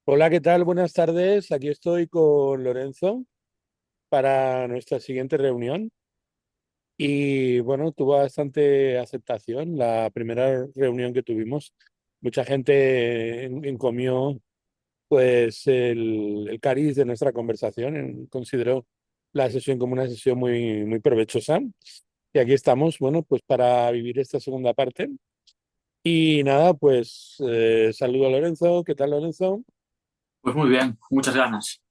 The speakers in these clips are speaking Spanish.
Hola, ¿qué tal? Buenas tardes. Aquí estoy con Lorenzo para nuestra siguiente reunión. Y bueno, tuvo bastante aceptación la primera reunión que tuvimos. Mucha gente encomió pues el cariz de nuestra conversación, consideró la sesión como una sesión muy provechosa. Y aquí estamos, bueno, pues para vivir esta segunda parte. Y nada, pues saludo a Lorenzo. ¿Qué tal, Lorenzo? Pues muy bien, muchas ganas.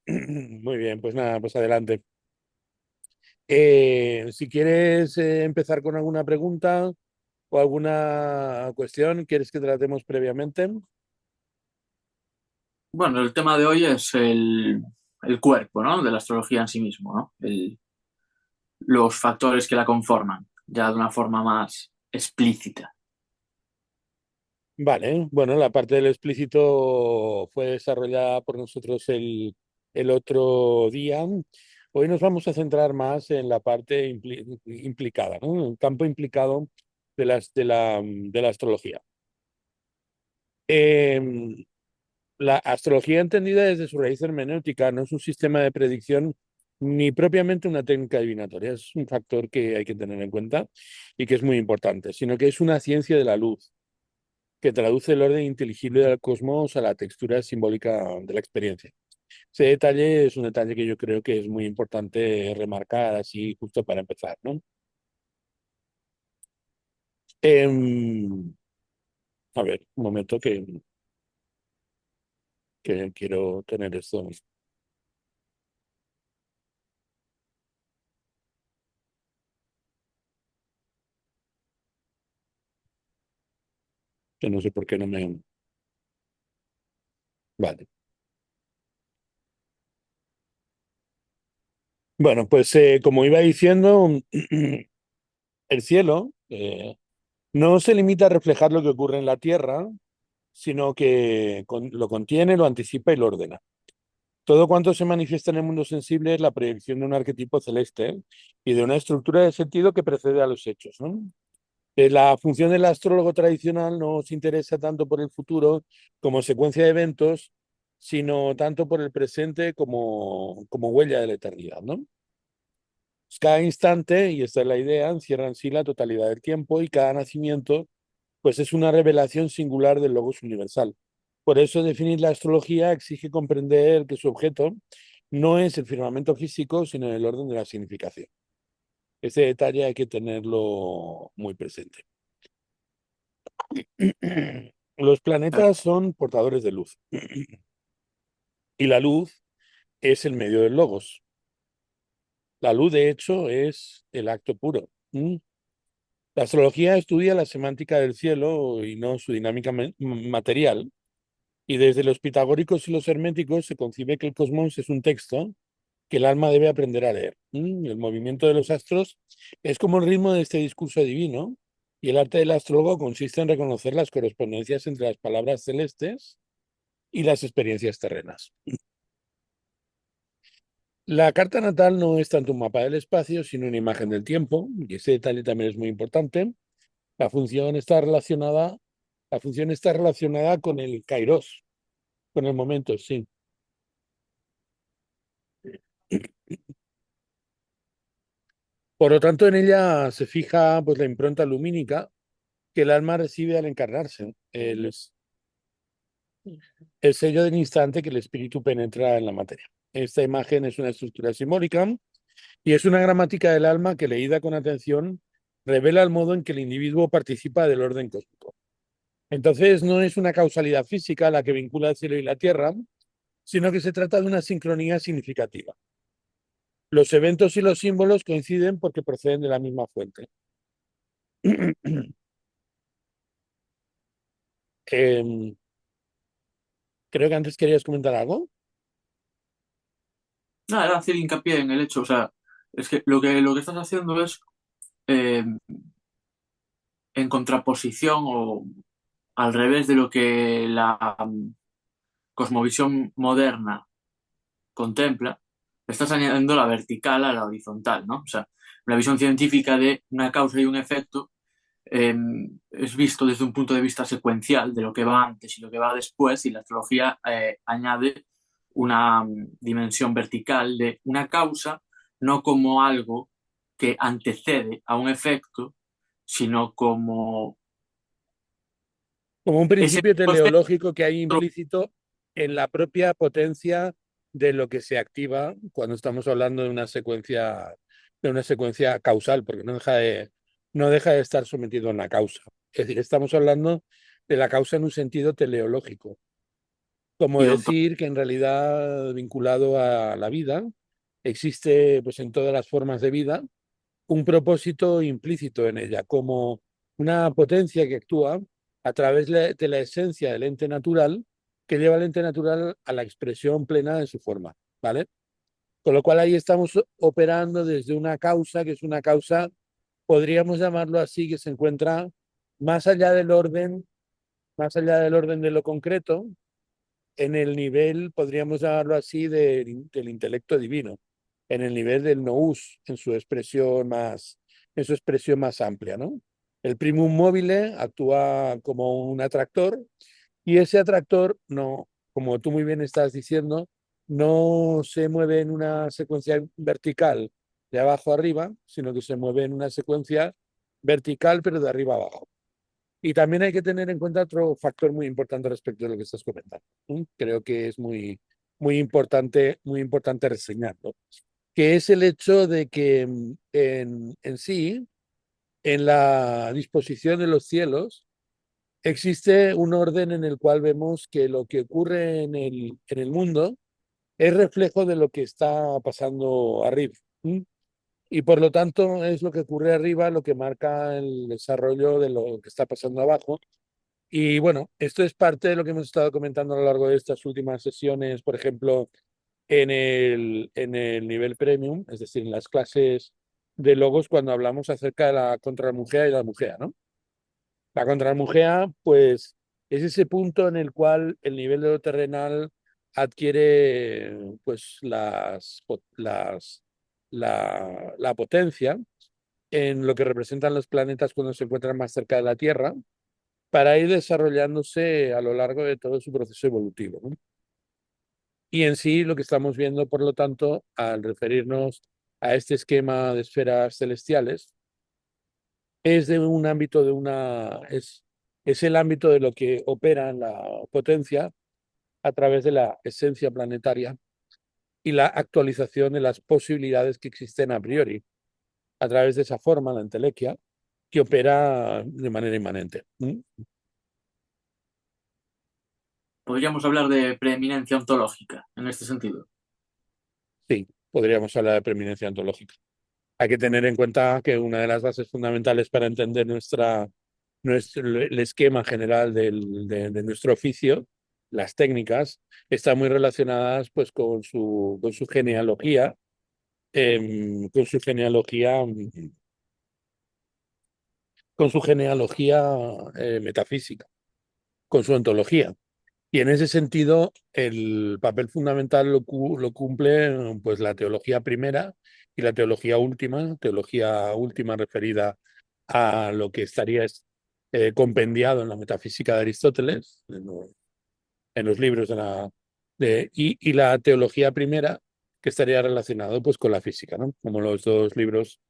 Muy bien, pues nada, pues adelante. Si quieres empezar con alguna pregunta o alguna cuestión, ¿quieres que tratemos previamente? Bueno, el tema de hoy es el cuerpo, ¿no? De la astrología en sí mismo, ¿no? Los factores que la conforman, ya de una forma más explícita. Vale, bueno, la parte del explícito fue desarrollada por nosotros el otro día. Hoy nos vamos a centrar más en la parte implicada, ¿no? El campo implicado de la astrología. Em, La astrología entendida desde su raíz hermenéutica no es un sistema de predicción ni propiamente una técnica adivinatoria, es un factor que hay que tener en cuenta y que es muy importante, sino que es una ciencia de la luz que traduce el orden inteligible del cosmos a la textura simbólica de la experiencia. Ese detalle es un detalle que yo creo que es muy importante remarcar así justo para empezar, ¿no? Em, a ver, un momento que quiero tener esto, que no sé por qué no me... Vale. Bueno, pues como iba diciendo, el cielo no se limita a reflejar lo que ocurre en la Tierra, sino que lo contiene, lo anticipa y lo ordena. Todo cuanto se manifiesta en el mundo sensible es la proyección de un arquetipo celeste y de una estructura de sentido que precede a los hechos, ¿no? La función del astrólogo tradicional no se interesa tanto por el futuro como secuencia de eventos, sino tanto por el presente como huella de la eternidad, ¿no? Cada instante, y esta es la idea, encierra en sí la totalidad del tiempo y cada nacimiento, pues es una revelación singular del logos universal. Por eso definir la astrología exige comprender que su objeto no es el firmamento físico, sino el orden de la significación. Este detalle hay que tenerlo muy presente. Los Claro. planetas son portadores de luz y la luz es el medio del logos. La luz, de hecho, es el acto puro. La astrología estudia la semántica del cielo y no su dinámica material. Y desde los pitagóricos y los herméticos se concibe que el cosmos es un texto que el alma debe aprender a leer. El movimiento de los astros es como el ritmo de este discurso divino, y el arte del astrólogo consiste en reconocer las correspondencias entre las palabras celestes y las experiencias terrenas. La carta natal no es tanto un mapa del espacio, sino una imagen del tiempo, y ese detalle también es muy importante. La función está relacionada, la función está relacionada con el kairos, con el momento, sí. Por lo tanto, en ella se fija pues, la impronta lumínica que el alma recibe al encarnarse, el sello del instante que el espíritu penetra en la materia. Esta imagen es una estructura simbólica y es una gramática del alma que, leída con atención, revela el modo en que el individuo participa del orden cósmico. Entonces, no es una causalidad física la que vincula el cielo y la tierra, sino que se trata de una sincronía significativa. Los eventos y los símbolos coinciden porque proceden de la misma fuente. Eh, Creo que antes querías comentar algo. Nada, era hacer hincapié en el hecho, o sea, es que lo que estás haciendo es eh, en contraposición o al revés de lo que la cosmovisión moderna contempla, estás añadiendo la vertical a la horizontal, ¿no? O sea, una visión científica de una causa y un efecto es visto desde un punto de vista secuencial de lo que va antes y lo que va después, y la astrología añade una dimensión vertical de una causa, no como algo que antecede a un efecto, sino como Como un ese principio mismo efecto. teleológico que hay implícito en la propia potencia de lo que se activa cuando estamos hablando de una secuencia causal, porque no deja de estar sometido a una causa. Es decir, estamos hablando de la causa en un sentido teleológico, como Y decir que en realidad vinculado a la vida existe pues en todas las formas de vida un propósito implícito en ella, como una potencia que actúa a través de la esencia del ente natural, que lleva al ente natural a la expresión plena de su forma, ¿vale? Con lo cual ahí estamos operando desde una causa, que es una causa, podríamos llamarlo así, que se encuentra más allá del orden, más allá del orden de lo concreto, en el nivel, podríamos llamarlo así, del intelecto divino, en el nivel del nous, en su expresión más amplia, ¿no? El primum mobile actúa como un atractor y ese atractor no, como tú muy bien estás diciendo, no se mueve en una secuencia vertical de abajo a arriba, sino que se mueve en una secuencia vertical pero de arriba a abajo. Y también hay que tener en cuenta otro factor muy importante respecto de lo que estás comentando. Creo que es muy importante reseñarlo, que es el hecho de que en sí, en la disposición de los cielos, existe un orden en el cual vemos que lo que ocurre en el mundo es reflejo de lo que está pasando arriba. ¿Sí? Y por lo tanto es lo que ocurre arriba lo que marca el desarrollo de lo que está pasando abajo. Y bueno, esto es parte de lo que hemos estado comentando a lo largo de estas últimas sesiones, por ejemplo, en el nivel premium, es decir, en las clases de logos, cuando hablamos acerca de la contramujea y la mujea, ¿no? La contramujea, pues, es ese punto en el cual el nivel de lo terrenal adquiere, pues, la potencia en lo que representan los planetas cuando se encuentran más cerca de la Tierra para ir desarrollándose a lo largo de todo su proceso evolutivo, ¿no? Y en sí lo que estamos viendo, por lo tanto, al referirnos a este esquema de esferas celestiales, es de un ámbito es el ámbito de lo que opera en la potencia a través de la esencia planetaria y la actualización de las posibilidades que existen a priori, a través de esa forma, la entelequia, que opera de manera inmanente. podríamos hablar de preeminencia ontológica en este sentido. Sí, podríamos hablar de preeminencia ontológica. Hay que tener en cuenta que una de las bases fundamentales para entender el esquema general de nuestro oficio, las técnicas, están muy relacionadas pues, con su genealogía, con su genealogía, con su genealogía metafísica, con su ontología. Y en ese sentido, el papel fundamental lo cumple pues, la teología primera y la teología última referida a lo que estaría compendiado en la metafísica de Aristóteles, en los libros y la teología primera, que estaría relacionado pues, con la física, ¿no? Como los dos libros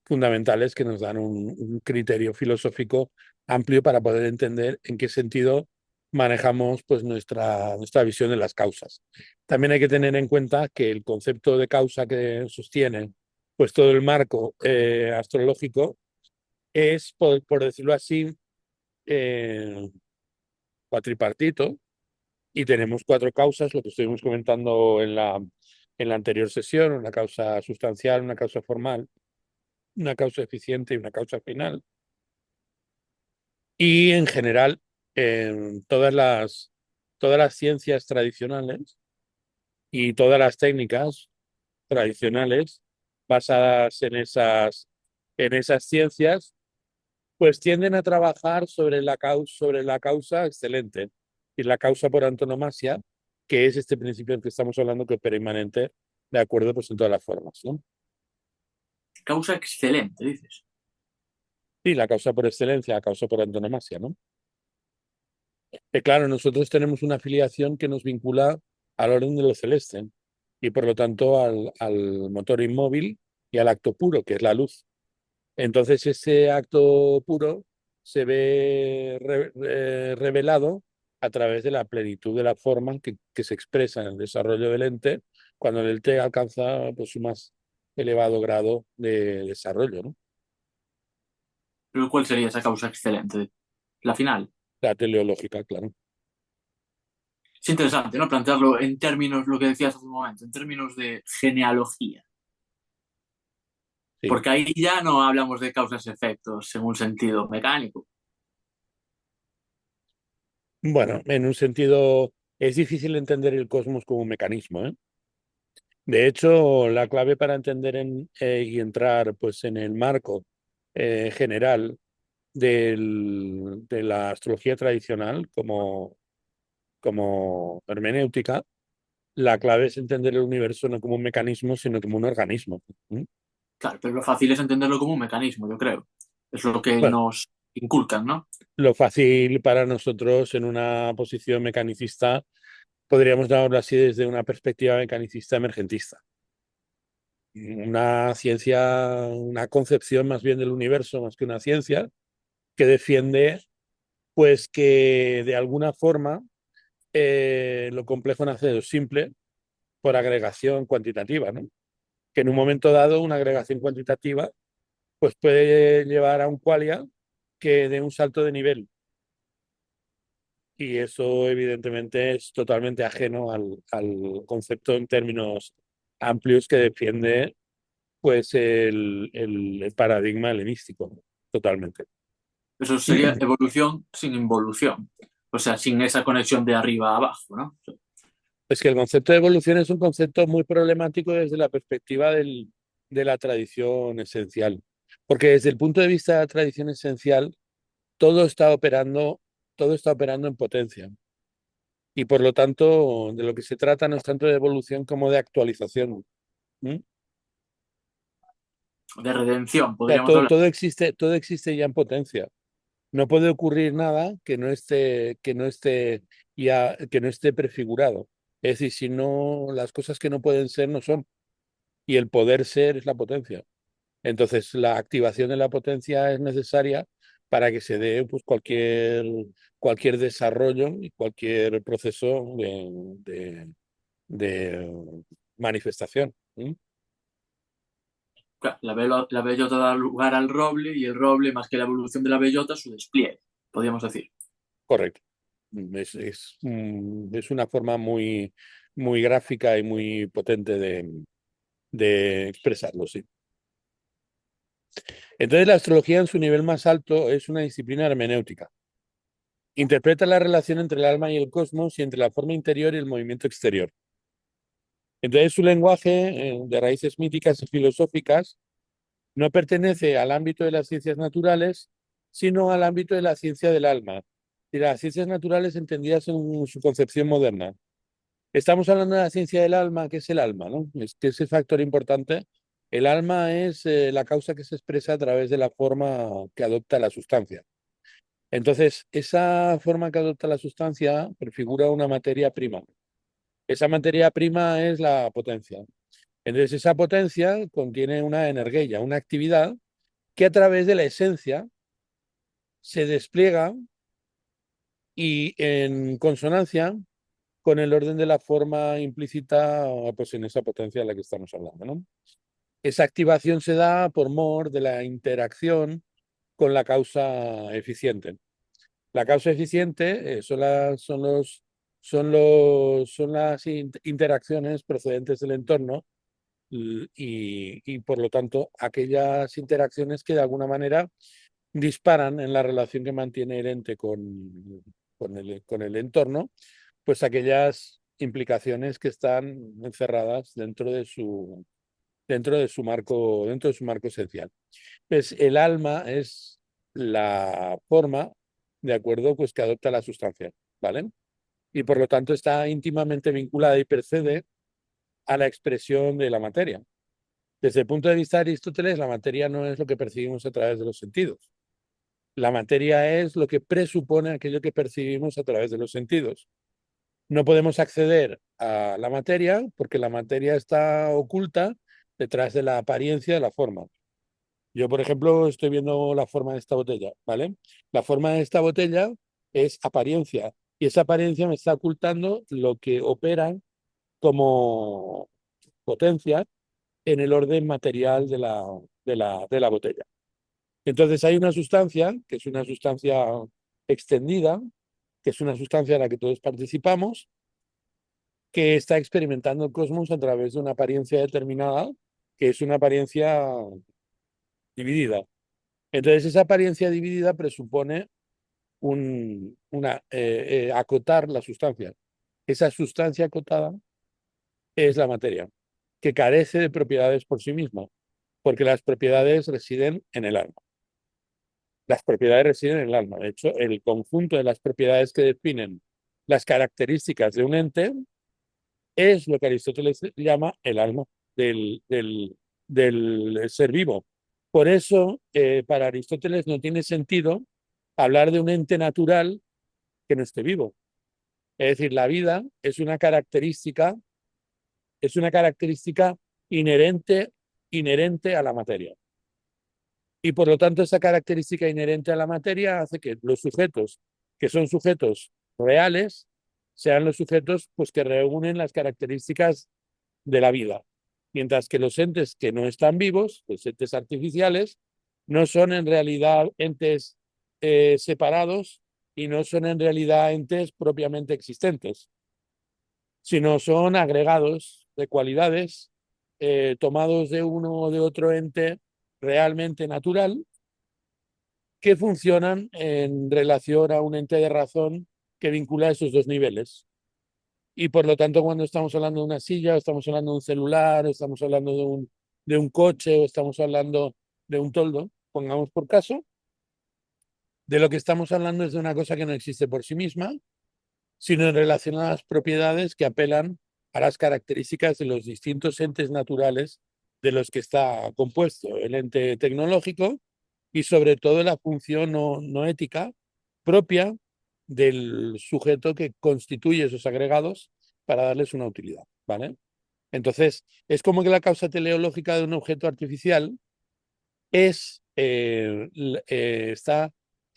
fundamentales que nos dan un criterio filosófico amplio para poder entender en qué sentido manejamos pues, nuestra visión de las causas. También hay que tener en cuenta que el concepto de causa que sostiene pues, todo el marco astrológico es, por decirlo así, eh, cuatripartito, y tenemos cuatro causas, lo que estuvimos comentando en la anterior sesión, una causa sustancial, una causa formal, una causa eficiente y una causa final. Y en general, todas las ciencias tradicionales y todas las técnicas tradicionales basadas en esas ciencias, pues tienden a trabajar sobre la causa excelente y la causa por antonomasia, que es este principio del que estamos hablando que opera inmanente de acuerdo pues en todas las formas, ¿no? Causa excelente, dices. Sí, la causa por excelencia, la causa por antonomasia, ¿no? Claro, nosotros tenemos una afiliación que nos vincula al orden de lo celeste y por lo tanto al motor inmóvil y al acto puro, que es la luz. Entonces ese acto puro se ve revelado a través de la plenitud de la forma que se expresa en el desarrollo del ente cuando el ente alcanza pues, su más elevado grado de desarrollo, ¿no? Pero ¿cuál sería esa causa excelente? La final. La teleológica, claro. Es interesante, ¿no? Plantearlo en términos, lo que decías hace un momento, en términos de genealogía. Sí. Porque ahí ya no hablamos de causas-efectos en un sentido mecánico. Bueno, en un sentido, es difícil entender el cosmos como un mecanismo, ¿eh? De hecho, la clave para entender y entrar pues, en el marco general de la astrología tradicional como hermenéutica, la clave es entender el universo no como un mecanismo, sino como un organismo. ¿Mm? Claro, pero lo fácil es entenderlo como un mecanismo, yo creo. Es lo que Bueno, nos inculcan, ¿no? lo fácil para nosotros en una posición mecanicista, podríamos llamarlo así desde una perspectiva mecanicista emergentista. Una ciencia, una concepción más bien del universo, más que una ciencia, que defiende pues que de alguna forma lo complejo nace de lo simple por agregación cuantitativa, ¿no? Que en un momento dado una agregación cuantitativa pues puede llevar a un qualia que dé un salto de nivel y eso evidentemente es totalmente ajeno al concepto en términos amplios que defiende pues el paradigma helenístico, totalmente. Eso sería evolución sin involución. O sea, sin esa conexión de arriba a abajo, ¿no? Es que el concepto de evolución es un concepto muy problemático desde la perspectiva de la tradición esencial, porque desde el punto de vista de la tradición esencial, todo está operando, todo está operando en potencia. Y por lo tanto, de lo que se trata no es tanto de evolución como de actualización. ¿Mm? De redención, O sea, podríamos hablar. todo existe ya en potencia. No puede ocurrir nada que no esté prefigurado. Es decir, si no, las cosas que no pueden ser no son. Y el poder ser es la potencia. Entonces, la activación de la potencia es necesaria para que se dé pues, cualquier desarrollo y cualquier proceso de manifestación. ¿Mm? Claro, la bellota da lugar al roble y el roble, más que la evolución de la bellota, su despliegue, podríamos decir. Correcto. Es una forma muy gráfica y muy potente de expresarlo, sí. Entonces, la astrología en su nivel más alto es una disciplina hermenéutica. Interpreta la relación entre el alma y el cosmos y entre la forma interior y el movimiento exterior. Entonces, su lenguaje, de raíces míticas y filosóficas, no pertenece al ámbito de las ciencias naturales, sino al ámbito de la ciencia del alma, y las ciencias naturales entendidas en su concepción moderna. Estamos hablando de la ciencia del alma, que es el alma, ¿no? Es que ese factor importante. El alma es la causa que se expresa a través de la forma que adopta la sustancia. Entonces, esa forma que adopta la sustancia prefigura una materia prima. Esa materia prima es la potencia. Entonces, esa potencia contiene una energía, una actividad que a través de la esencia se despliega y en consonancia con el orden de la forma implícita pues, en esa potencia de la que estamos hablando, ¿no? Esa activación se da por mor de la interacción con la causa eficiente. La causa eficiente son las interacciones procedentes del entorno y por lo tanto aquellas interacciones que de alguna manera disparan en la relación que mantiene el ente con el entorno, pues aquellas implicaciones que están encerradas dentro de su marco esencial. Pues el alma es la forma, de acuerdo, pues que adopta la sustancia, ¿vale? Y por lo tanto está íntimamente vinculada y precede a la expresión de la materia. Desde el punto de vista de Aristóteles, la materia no es lo que percibimos a través de los sentidos. La materia es lo que presupone aquello que percibimos a través de los sentidos. No podemos acceder a la materia porque la materia está oculta detrás de la apariencia de la forma. Yo, por ejemplo, estoy viendo la forma de esta botella, ¿vale? La forma de esta botella es apariencia y esa apariencia me está ocultando lo que opera como potencia en el orden material de la botella. Entonces hay una sustancia, que es una sustancia extendida, que es una sustancia en la que todos participamos, que está experimentando el cosmos a través de una apariencia determinada, que es una apariencia dividida. Entonces esa apariencia dividida presupone acotar la sustancia. Esa sustancia acotada es la materia, que carece de propiedades por sí misma, porque las propiedades residen en el alma. Las propiedades residen en el alma. De hecho, el conjunto de las propiedades que definen las características de un ente es lo que Aristóteles llama el alma del ser vivo. Por eso, para Aristóteles no tiene sentido hablar de un ente natural que no esté vivo. Es decir, la vida es una característica inherente a la materia. Y por lo tanto, esa característica inherente a la materia hace que los sujetos, que son sujetos reales, sean los sujetos pues, que reúnen las características de la vida. Mientras que los entes que no están vivos, los entes artificiales, no son en realidad entes separados y no son en realidad entes propiamente existentes, sino son agregados de cualidades tomados de uno o de otro ente realmente natural que funcionan en relación a un ente de razón que vincula esos dos niveles. Y por lo tanto, cuando estamos hablando de una silla, o estamos hablando de un celular, o estamos hablando de un coche, o estamos hablando de un toldo, pongamos por caso, de lo que estamos hablando es de una cosa que no existe por sí misma, sino en relación a las propiedades que apelan a las características de los distintos entes naturales de los que está compuesto el ente tecnológico y sobre todo la función no ética propia del sujeto que constituye esos agregados para darles una utilidad, ¿vale? Entonces, es como que la causa teleológica de un objeto artificial está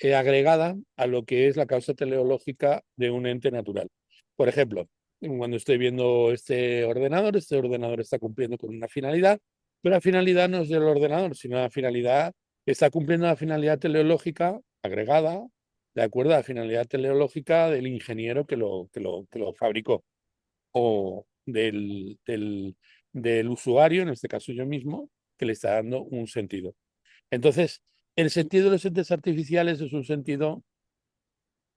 agregada a lo que es la causa teleológica de un ente natural. Por ejemplo, cuando estoy viendo este ordenador está cumpliendo con una finalidad, pero la finalidad no es del ordenador, sino la finalidad está cumpliendo la finalidad teleológica agregada de acuerdo a la finalidad teleológica del ingeniero que lo fabricó o del usuario, en este caso yo mismo, que le está dando un sentido. Entonces, el sentido de los entes artificiales es un sentido,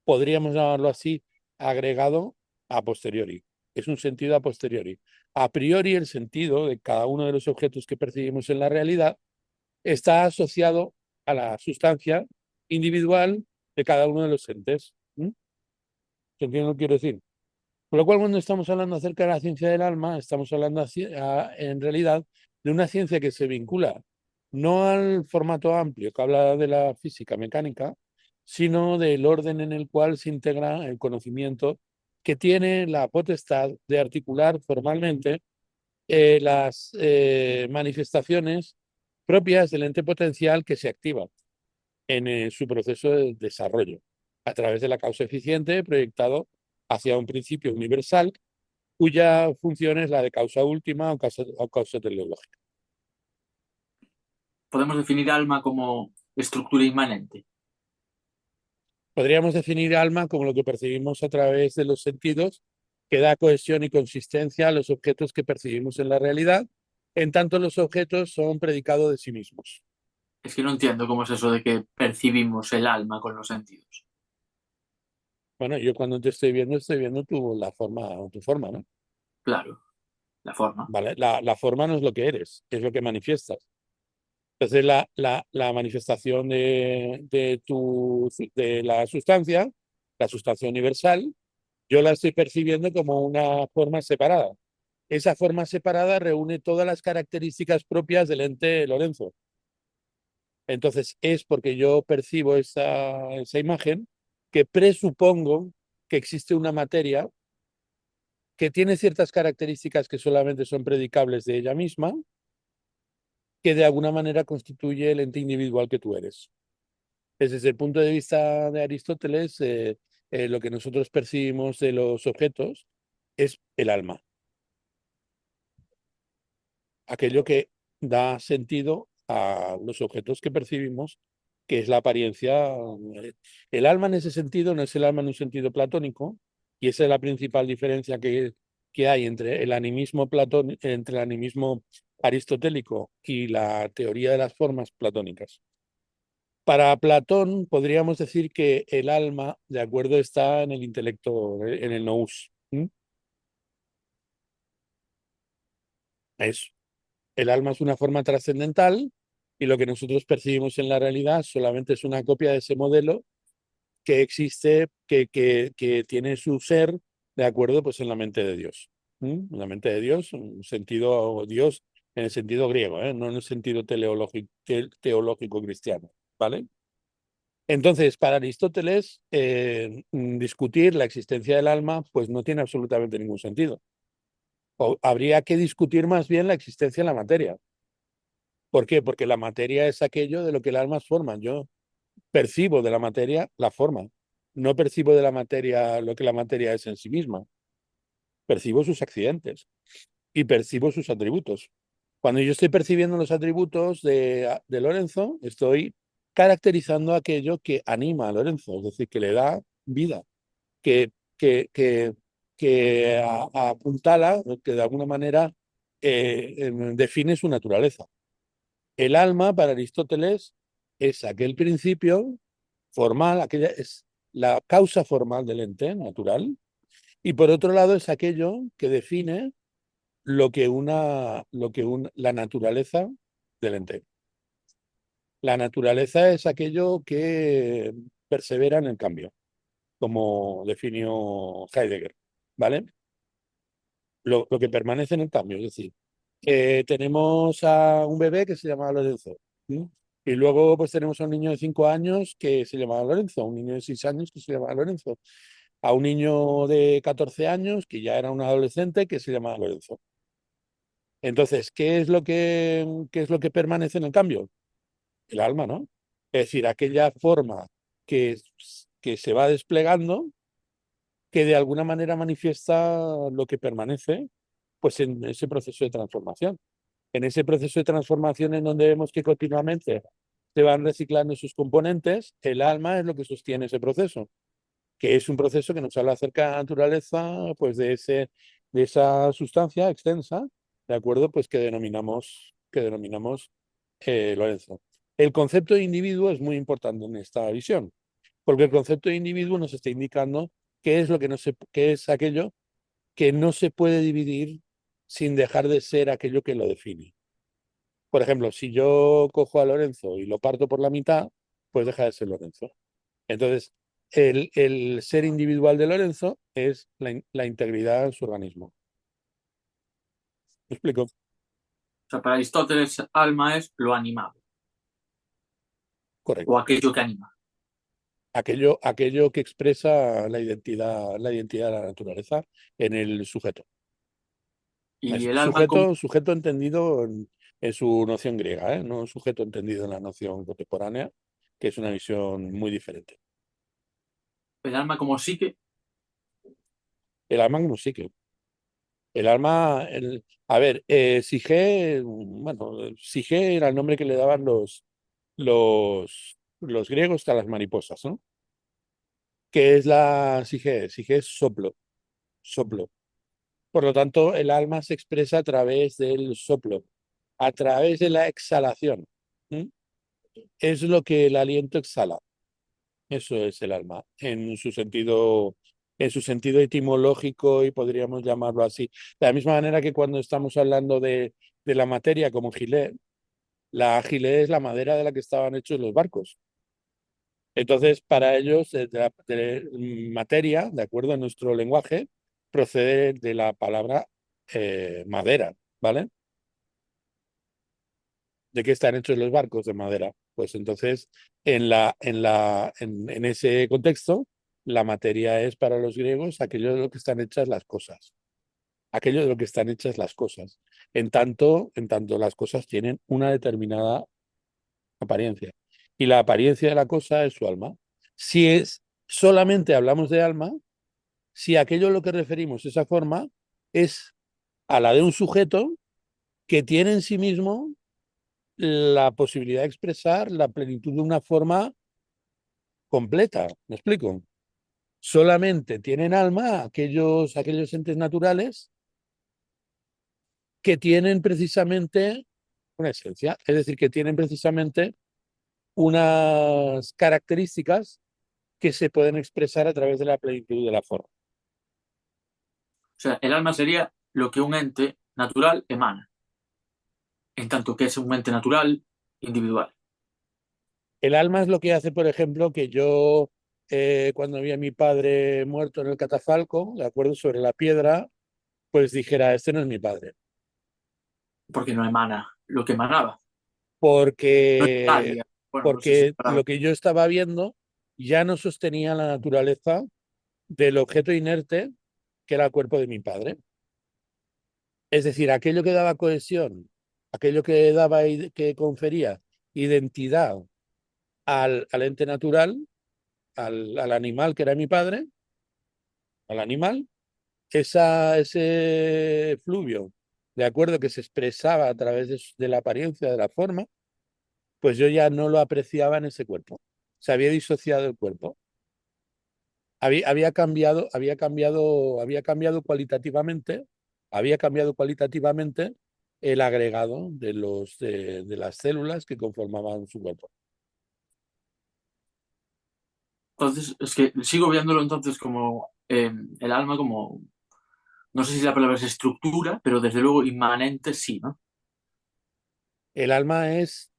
podríamos llamarlo así, agregado a posteriori. Es un sentido a posteriori. A priori, el sentido de cada uno de los objetos que percibimos en la realidad está asociado a la sustancia individual de cada uno de los entes. ¿Se entiende lo que quiero decir? Con lo cual, cuando estamos hablando acerca de la ciencia del alma, estamos hablando en realidad de una ciencia que se vincula no al formato amplio que habla de la física mecánica, sino del orden en el cual se integra el conocimiento que tiene la potestad de articular formalmente las manifestaciones propias del ente potencial que se activa en su proceso de desarrollo a través de la causa eficiente proyectado hacia un principio universal cuya función es la de causa última o causa teleológica. Podemos definir alma como estructura inmanente. Podríamos definir alma como lo que percibimos a través de los sentidos, que da cohesión y consistencia a los objetos que percibimos en la realidad, en tanto los objetos son predicado de sí mismos. Es que no entiendo cómo es eso de que percibimos el alma con los sentidos. Bueno, yo cuando te estoy viendo tu forma, ¿no? Claro, la forma. ¿Vale? La forma no es lo que eres, es lo que manifiestas. Entonces, la manifestación de la sustancia universal, yo la estoy percibiendo como una forma separada. Esa forma separada reúne todas las características propias del ente Lorenzo. Entonces es porque yo percibo esa imagen que presupongo que existe una materia que tiene ciertas características que solamente son predicables de ella misma, que de alguna manera constituye el ente individual que tú eres. Desde el punto de vista de Aristóteles, lo que nosotros percibimos de los objetos es el alma, aquello que da sentido a los objetos que percibimos, que es la apariencia. El alma en ese sentido no es el alma en un sentido platónico, y esa es la principal diferencia que hay entre el animismo entre el animismo aristotélico y la teoría de las formas platónicas. Para Platón podríamos decir que el alma, de acuerdo, está en el intelecto, en el nous. ¿Mm? Eso. El alma es una forma trascendental y lo que nosotros percibimos en la realidad solamente es una copia de ese modelo que existe, que tiene su ser, de acuerdo, pues en la mente de Dios. ¿Mm? En la mente de Dios, en un sentido Dios en el sentido griego, no en el sentido teológico cristiano, ¿vale? Entonces, para Aristóteles, discutir la existencia del alma, pues no tiene absolutamente ningún sentido. Habría que discutir más bien la existencia de la materia. ¿Por qué? Porque la materia es aquello de lo que el alma es forma. Yo percibo de la materia la forma. No percibo de la materia lo que la materia es en sí misma. Percibo sus accidentes y percibo sus atributos. Cuando yo estoy percibiendo los atributos de Lorenzo, estoy caracterizando aquello que anima a Lorenzo, es decir, que le da vida, que, que, que, que apuntala, que de alguna manera define su naturaleza. El alma, para Aristóteles, es aquel principio formal, aquella es la causa formal del ente natural, y por otro lado es aquello que define la naturaleza del ente. La naturaleza es aquello que persevera en el cambio, como definió Heidegger, ¿vale? Lo que permanece en el cambio, es decir, tenemos a un bebé que se llama Lorenzo, ¿sí? Y luego pues tenemos a un niño de 5 años que se llama Lorenzo, a un niño de 6 años que se llama Lorenzo, a un niño de 14 años que ya era un adolescente que se llama Lorenzo. Entonces, qué es lo que permanece en el cambio? El alma, ¿no? Es decir, aquella forma que, que se va desplegando, que de alguna manera manifiesta lo que permanece, pues en ese proceso de transformación. En ese proceso de transformación en donde vemos que continuamente se van reciclando sus componentes, el alma es lo que sostiene ese proceso, que es un proceso que nos habla acerca de la naturaleza, pues de esa sustancia extensa, ¿de acuerdo? Pues que denominamos Lorenzo. El concepto de individuo es muy importante en esta visión, porque el concepto de individuo nos está indicando qué es lo que no se, qué es aquello que no se puede dividir sin dejar de ser aquello que lo define. Por ejemplo, si yo cojo a Lorenzo y lo parto por la mitad, pues deja de ser Lorenzo. Entonces, el ser individual de Lorenzo es la integridad en su organismo. ¿Me explico? O sea, para Aristóteles, alma es lo animado o Correcto. aquello que anima. Aquello que expresa la identidad de la naturaleza en el sujeto. Y Es el alma como, sujeto entendido en su noción griega, ¿eh? No sujeto entendido en la noción contemporánea, que es una visión muy diferente. el alma como psique, El alma como psique. El alma, a ver, Sige, bueno, Sige era el nombre que le daban los griegos a las mariposas, ¿no? ¿Qué es la Sige? Sige es soplo, soplo. Por lo tanto, el alma se expresa a través del soplo, a través de la exhalación. ¿Mm? Es lo que el aliento exhala. Eso es el alma, en su sentido etimológico y podríamos llamarlo así. De la misma manera que cuando estamos hablando de la materia como gilet, la gilet es la madera de la que estaban hechos los barcos. Entonces, para ellos, materia, de acuerdo a nuestro lenguaje, procede de la palabra madera, ¿vale? ¿De qué están hechos los barcos? De madera. Pues entonces, en ese contexto, la materia es para los griegos aquello de lo que están hechas las cosas. Aquello de lo que están hechas las cosas. En tanto las cosas tienen una determinada apariencia. Y la apariencia de la cosa es su alma. Si es solamente hablamos de alma, si aquello a lo que referimos esa forma es a la de un sujeto que tiene en sí mismo la posibilidad de expresar la plenitud de una forma completa. ¿Me explico? Solamente tienen alma aquellos entes naturales que tienen precisamente una esencia, es decir, que tienen precisamente unas características que se pueden expresar a través de la plenitud de la forma. O sea, el alma sería lo que un ente natural emana, en tanto que es un ente natural individual. El alma es lo que hace, por ejemplo, que yo, cuando vi a mi padre muerto en el catafalco, de acuerdo, sobre la piedra, pues dijera, este no es mi padre. Porque no emana lo que emanaba. No Porque, estaría. Bueno, no sé si porque para lo que yo estaba viendo ya no sostenía la naturaleza del objeto inerte que era el cuerpo de mi padre. Es decir, aquello que daba cohesión, aquello que daba, que confería identidad al ente natural, al animal que era mi padre, al animal, ese fluvio, de acuerdo, que se expresaba a través de la apariencia, de la forma, pues yo ya no lo apreciaba en ese cuerpo. Se había disociado el cuerpo. Había cambiado cualitativamente, había cambiado cualitativamente el agregado de las células que conformaban su cuerpo. entonces, es que sigo viéndolo entonces como el alma como, no sé si la palabra es estructura, pero desde luego inmanente sí, ¿no? El alma es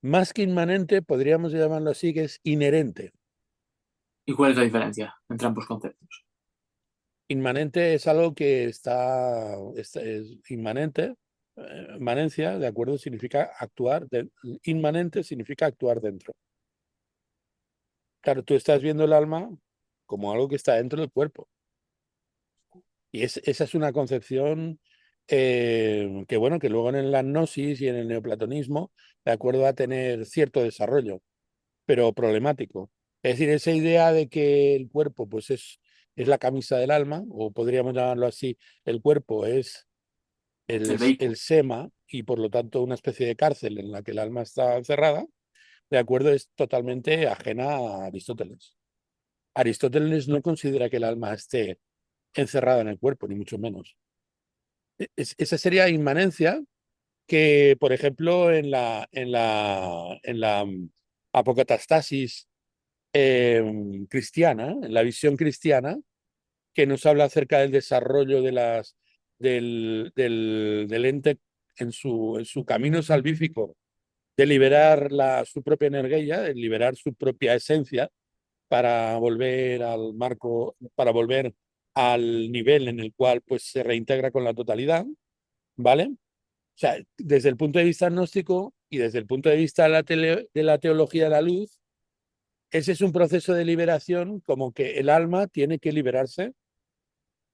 más que inmanente, podríamos llamarlo así, que es inherente. ¿Y cuál es la diferencia entre ambos conceptos? Inmanente es algo que es inmanente. Inmanencia, de acuerdo, significa actuar. Inmanente significa actuar dentro. Claro, tú estás viendo el alma como algo que está dentro del cuerpo. Y esa es una concepción que, bueno, que luego en la gnosis y en el neoplatonismo, de acuerdo, a tener cierto desarrollo, pero problemático. Es decir, esa idea de que el cuerpo pues es la camisa del alma, o podríamos llamarlo así, el cuerpo es El el vehículo. sema y por lo tanto una especie de cárcel en la que el alma está encerrada, de acuerdo, es totalmente ajena a Aristóteles. Aristóteles no considera que el alma esté encerrada en el cuerpo, ni mucho menos. Esa sería inmanencia que, por ejemplo, en la apocatastasis cristiana, en la visión cristiana, que nos habla acerca del desarrollo del ente en su camino salvífico, de liberar su propia energía, de liberar su propia esencia para volver al marco, para volver al nivel en el cual pues se reintegra con la totalidad, ¿vale? O sea, desde el punto de vista gnóstico y desde el punto de vista de la teología de la luz, ese es un proceso de liberación como que el alma tiene que liberarse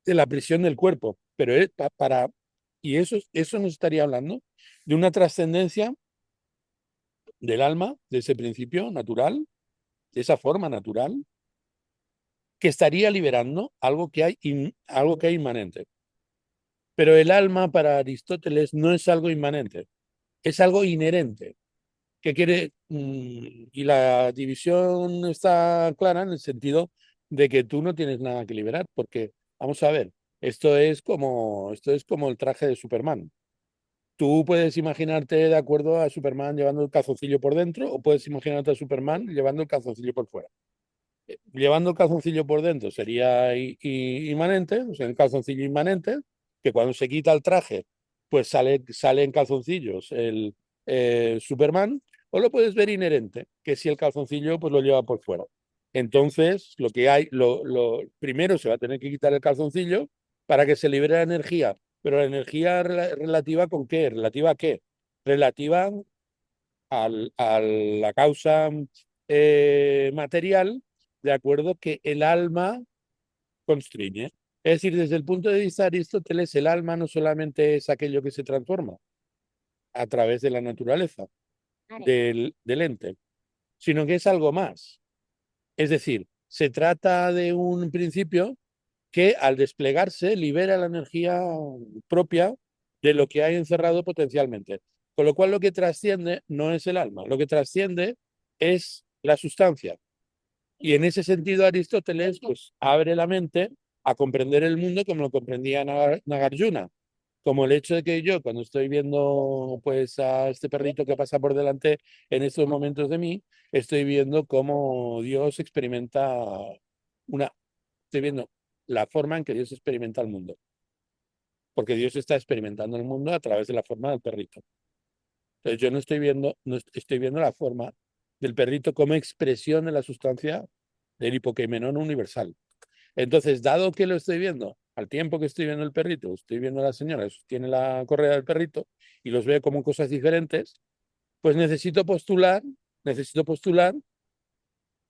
de la prisión del cuerpo, pero y eso nos estaría hablando de una trascendencia del alma, de ese principio natural, de esa forma natural, que estaría liberando algo que hay inmanente. Pero el alma para Aristóteles no es algo inmanente, es algo inherente. Y la división está clara en el sentido de que tú no tienes nada que liberar, porque, vamos a ver, esto es como el traje de Superman. Tú puedes imaginarte de acuerdo a Superman llevando el calzoncillo por dentro o puedes imaginarte a Superman llevando el calzoncillo por fuera. Llevando el calzoncillo por dentro sería inmanente, o sea, el calzoncillo inmanente, que cuando se quita el traje, pues sale en calzoncillos el Superman, o lo puedes ver inherente, que si el calzoncillo pues lo lleva por fuera. Entonces, lo primero se va a tener que quitar el calzoncillo para que se libere la energía, pero la energía relativa ¿con qué? ¿Relativa a qué? Relativa a la causa material, de acuerdo, que el alma constriñe. Es decir, desde el punto de vista de Aristóteles, el alma no solamente es aquello que se transforma a través de la naturaleza del ente, sino que es algo más. Es decir, se trata de un principio que al desplegarse libera la energía propia de lo que hay encerrado potencialmente. Con lo cual lo que trasciende no es el alma, lo que trasciende es la sustancia. Y en ese sentido Aristóteles pues, abre la mente a comprender el mundo como lo comprendía Nagarjuna, como el hecho de que yo cuando estoy viendo pues a este perrito que pasa por delante en estos momentos de mí, estoy viendo cómo Dios experimenta una, estoy viendo la forma en que Dios experimenta el mundo, porque Dios está experimentando el mundo a través de la forma del perrito. Entonces yo no estoy viendo, no estoy viendo la forma del perrito como expresión de la sustancia del hipoqueimenón universal. Entonces, dado que lo estoy viendo, al tiempo que estoy viendo el perrito, estoy viendo a la señora que sostiene la correa del perrito y los veo como cosas diferentes, pues necesito postular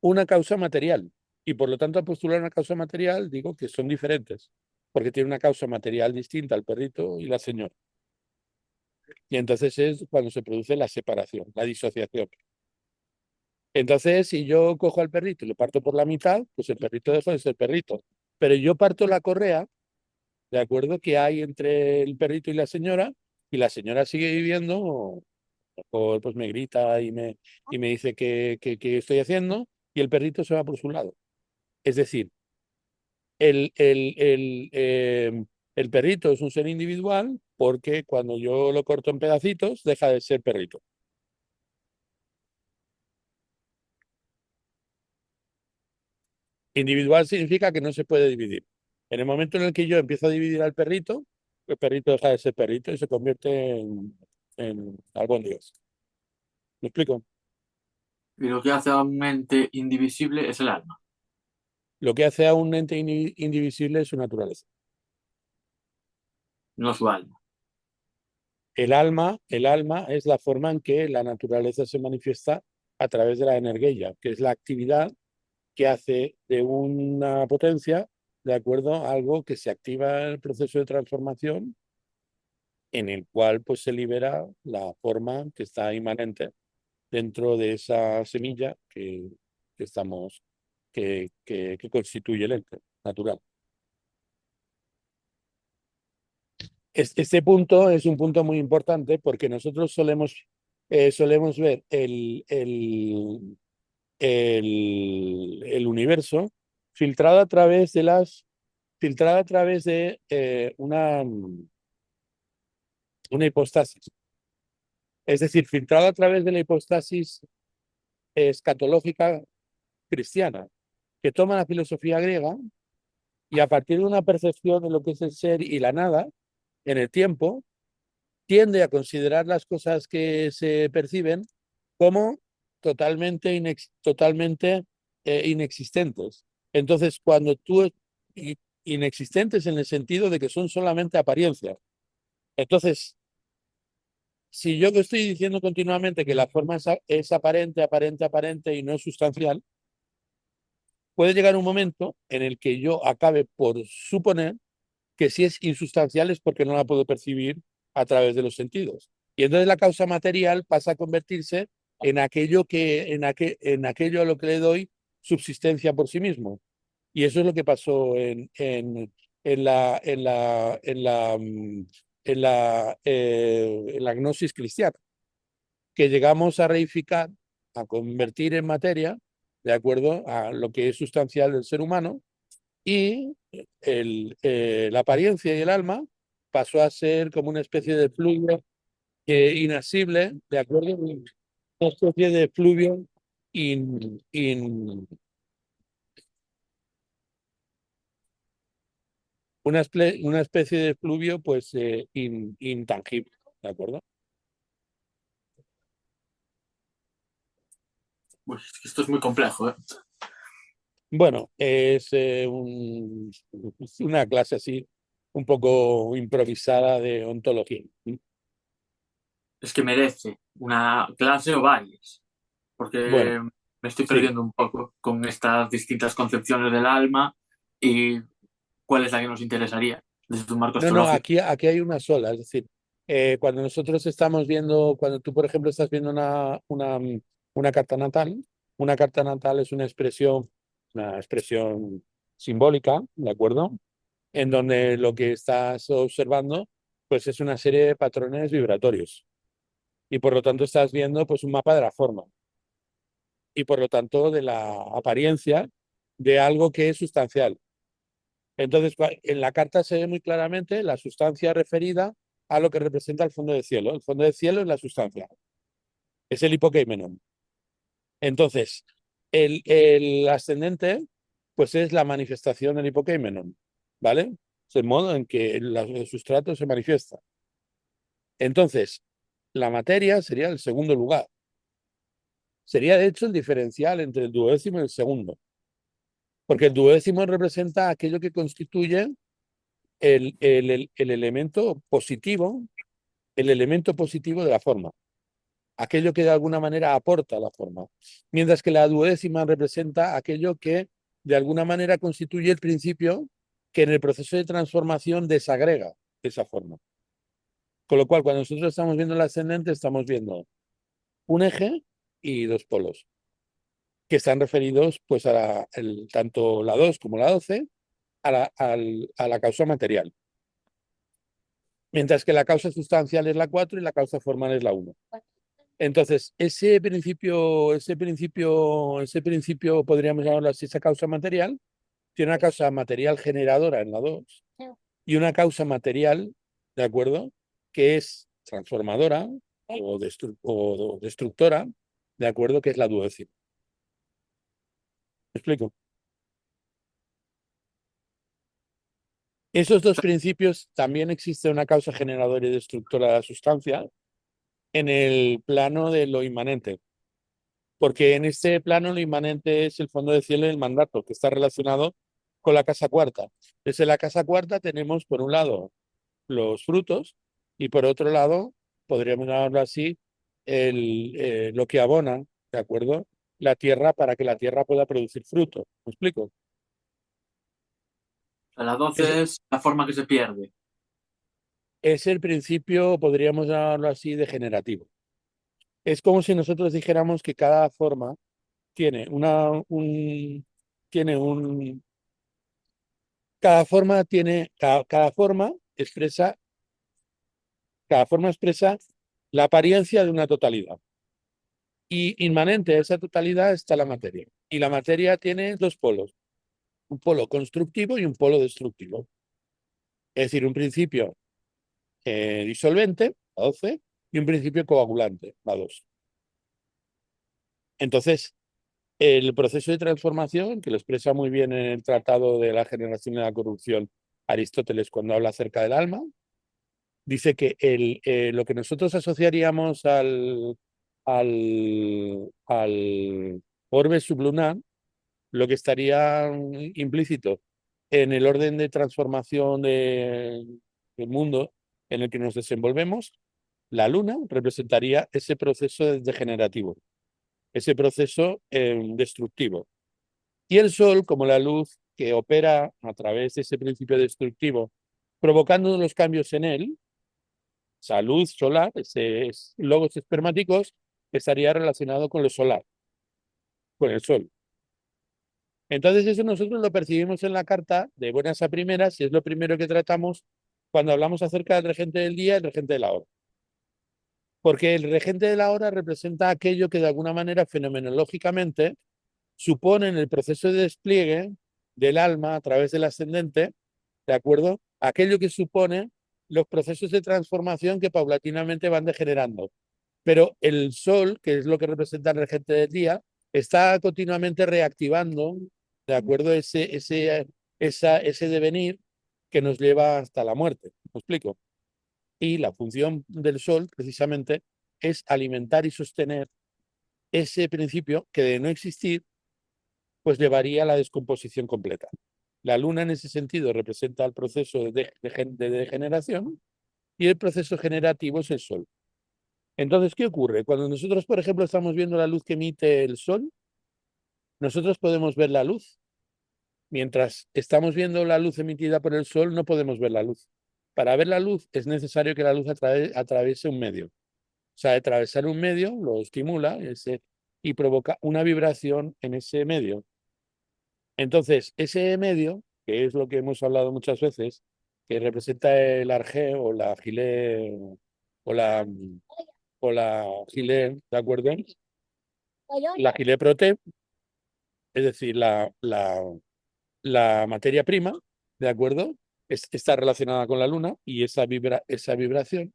una causa material. Y por lo tanto, al postular una causa material, digo que son diferentes, porque tiene una causa material distinta al perrito y la señora. Y entonces es cuando se produce la separación, la disociación. Entonces, si yo cojo al perrito y lo parto por la mitad, pues el perrito deja de ser perrito. Pero yo parto la correa, ¿de acuerdo? Que hay entre el perrito y la señora sigue viviendo, o pues me grita y me dice que estoy haciendo, y el perrito se va por su lado. Es decir, el, el, el, eh, el perrito es un ser individual porque cuando yo lo corto en pedacitos, deja de ser perrito. Individual significa que no se puede dividir. En el momento en el que yo empiezo a dividir al perrito, el perrito deja de ser perrito y se convierte en albóndigas. ¿Me explico? Y lo que hace a un ente indivisible es el alma, Lo que hace a un ente indivisible es su naturaleza. no su alma. El alma es la forma en que la naturaleza se manifiesta a través de la energía, que es la actividad que hace de una potencia, de acuerdo a algo que se activa en el proceso de transformación, en el cual pues se libera la forma que está inmanente dentro de esa semilla que estamos, que constituye el ente natural. Este punto es un punto muy importante porque nosotros solemos ver el universo filtrado a través de filtrado a través de una hipostasis. Es decir, filtrado a través de la hipostasis escatológica cristiana, que toma la filosofía griega y a partir de una percepción de lo que es el ser y la nada, en el tiempo, tiende a considerar las cosas que se perciben como totalmente inexistentes. Entonces, cuando tú inexistentes en el sentido de que son solamente apariencias. Entonces, si yo que estoy diciendo continuamente que la forma es aparente, aparente, aparente y no es sustancial, puede llegar un momento en el que yo acabe por suponer que si es insustancial es porque no la puedo percibir a través de los sentidos. Y entonces la causa material pasa a convertirse en aquello en aquello a lo que le doy subsistencia por sí mismo. Y eso es lo que pasó en la, en la, en la, en la gnosis cristiana, que llegamos a reificar, a convertir en materia, de acuerdo a lo que es sustancial del ser humano, y la apariencia y el alma pasó a ser como una especie de fluido inasible, ¿de acuerdo? Una especie de fluvio in, in, una especie de fluvio pues intangible, ¿de acuerdo? Pues es que esto es muy complejo, ¿eh? Bueno, es una clase así un poco improvisada de ontología. es que merece una clase o varias, Bueno, porque me estoy sí. perdiendo un poco con estas distintas concepciones del alma y cuál es la que nos interesaría desde un marco No, no, astrológico. aquí hay una sola. Es decir, cuando nosotros estamos viendo, cuando tú, por ejemplo, estás viendo una una carta natal es una expresión simbólica, ¿de acuerdo? En donde lo que estás observando, pues es una serie de patrones vibratorios. Y por lo tanto estás viendo, pues, un mapa de la forma. Y por lo tanto de la apariencia de algo que es sustancial. Entonces, en la carta se ve muy claramente la sustancia referida a lo que representa el fondo de cielo. El fondo de cielo es la sustancia, es el hipokeimenon. Entonces, el ascendente, pues es la manifestación del hipokeimenon, ¿vale? Es el modo en que el sustrato se manifiesta. Entonces, la materia sería el segundo lugar. Sería, de hecho, el diferencial entre el duodécimo y el segundo, porque el duodécimo representa aquello que constituye el elemento positivo, el elemento positivo de la forma, aquello que de alguna manera aporta la forma, mientras que la duodécima representa aquello que de alguna manera constituye el principio que en el proceso de transformación desagrega esa forma. Con lo cual, cuando nosotros estamos viendo el ascendente, estamos viendo un eje y dos polos, que están referidos pues tanto la 2 como la 12 a la causa material, mientras que la causa sustancial es la 4 y la causa formal es la uno. Entonces, ese principio, podríamos llamarlo así, esa causa material, tiene una causa material generadora en la 2 y una causa material, ¿de acuerdo? Que es transformadora o destructora, ¿de acuerdo? Que es la duodécima. ¿Me explico? Esos dos principios también existe una causa generadora y destructora de la sustancia en el plano de lo inmanente, porque en este plano lo inmanente es el fondo de cielo y el mandato, que está relacionado con la casa cuarta. Desde la casa cuarta tenemos, por un lado, los frutos y por otro lado, podríamos llamarlo así, lo que abona, ¿de acuerdo? La tierra para que la tierra pueda producir fruto. ¿Me explico? La Es, 12 es la forma que se pierde. es el principio, podríamos llamarlo así, degenerativo. Es como si nosotros dijéramos que cada forma tiene tiene un, cada forma expresa la apariencia de una totalidad. Y inmanente a esa totalidad está la materia. Y la materia tiene dos polos, un polo constructivo y un polo destructivo. Es decir, un principio disolvente, la 12, y un principio coagulante, la 2. Entonces, el proceso de transformación, que lo expresa muy bien en el Tratado de la Generación y la Corrupción, Aristóteles, cuando habla acerca del alma, dice que lo que nosotros asociaríamos al orbe sublunar, lo que estaría implícito en el orden de transformación del mundo en el que nos desenvolvemos, la luna representaría ese proceso degenerativo, ese proceso destructivo. Y el sol, como la luz que opera a través de ese principio destructivo, provocando los cambios en él, esa luz solar, esos logos espermáticos, estaría relacionado con lo solar, con el sol. Entonces eso nosotros lo percibimos en la carta de buenas a primeras y es lo primero que tratamos cuando hablamos acerca del regente del día y el regente de la hora. Porque el regente de la hora representa aquello que de alguna manera fenomenológicamente supone en el proceso de despliegue del alma a través del ascendente, ¿de acuerdo? Aquello que supone los procesos de transformación que paulatinamente van degenerando. Pero el sol, que es lo que representa el regente del día, está continuamente reactivando, ¿de acuerdo? Ese devenir que nos lleva hasta la muerte. ¿Me explico? Y la función del sol, precisamente, es alimentar y sostener ese principio que de no existir, pues llevaría a la descomposición completa. La luna en ese sentido representa el proceso de degeneración y el proceso generativo es el sol. Entonces, ¿qué ocurre? Cuando nosotros, por ejemplo, estamos viendo la luz que emite el sol, nosotros podemos ver la luz. Mientras estamos viendo la luz emitida por el sol, no podemos ver la luz. Para ver la luz es necesario que la luz atraviese un medio. O sea, atravesar un medio lo estimula y provoca una vibración en ese medio. Entonces, ese medio, que es lo que hemos hablado muchas veces, que representa el arjé o la gilé o la, o la gilé, ¿de acuerdo? La gilé proté, es decir, la materia prima, ¿de acuerdo? Está relacionada con la luna y esa vibración,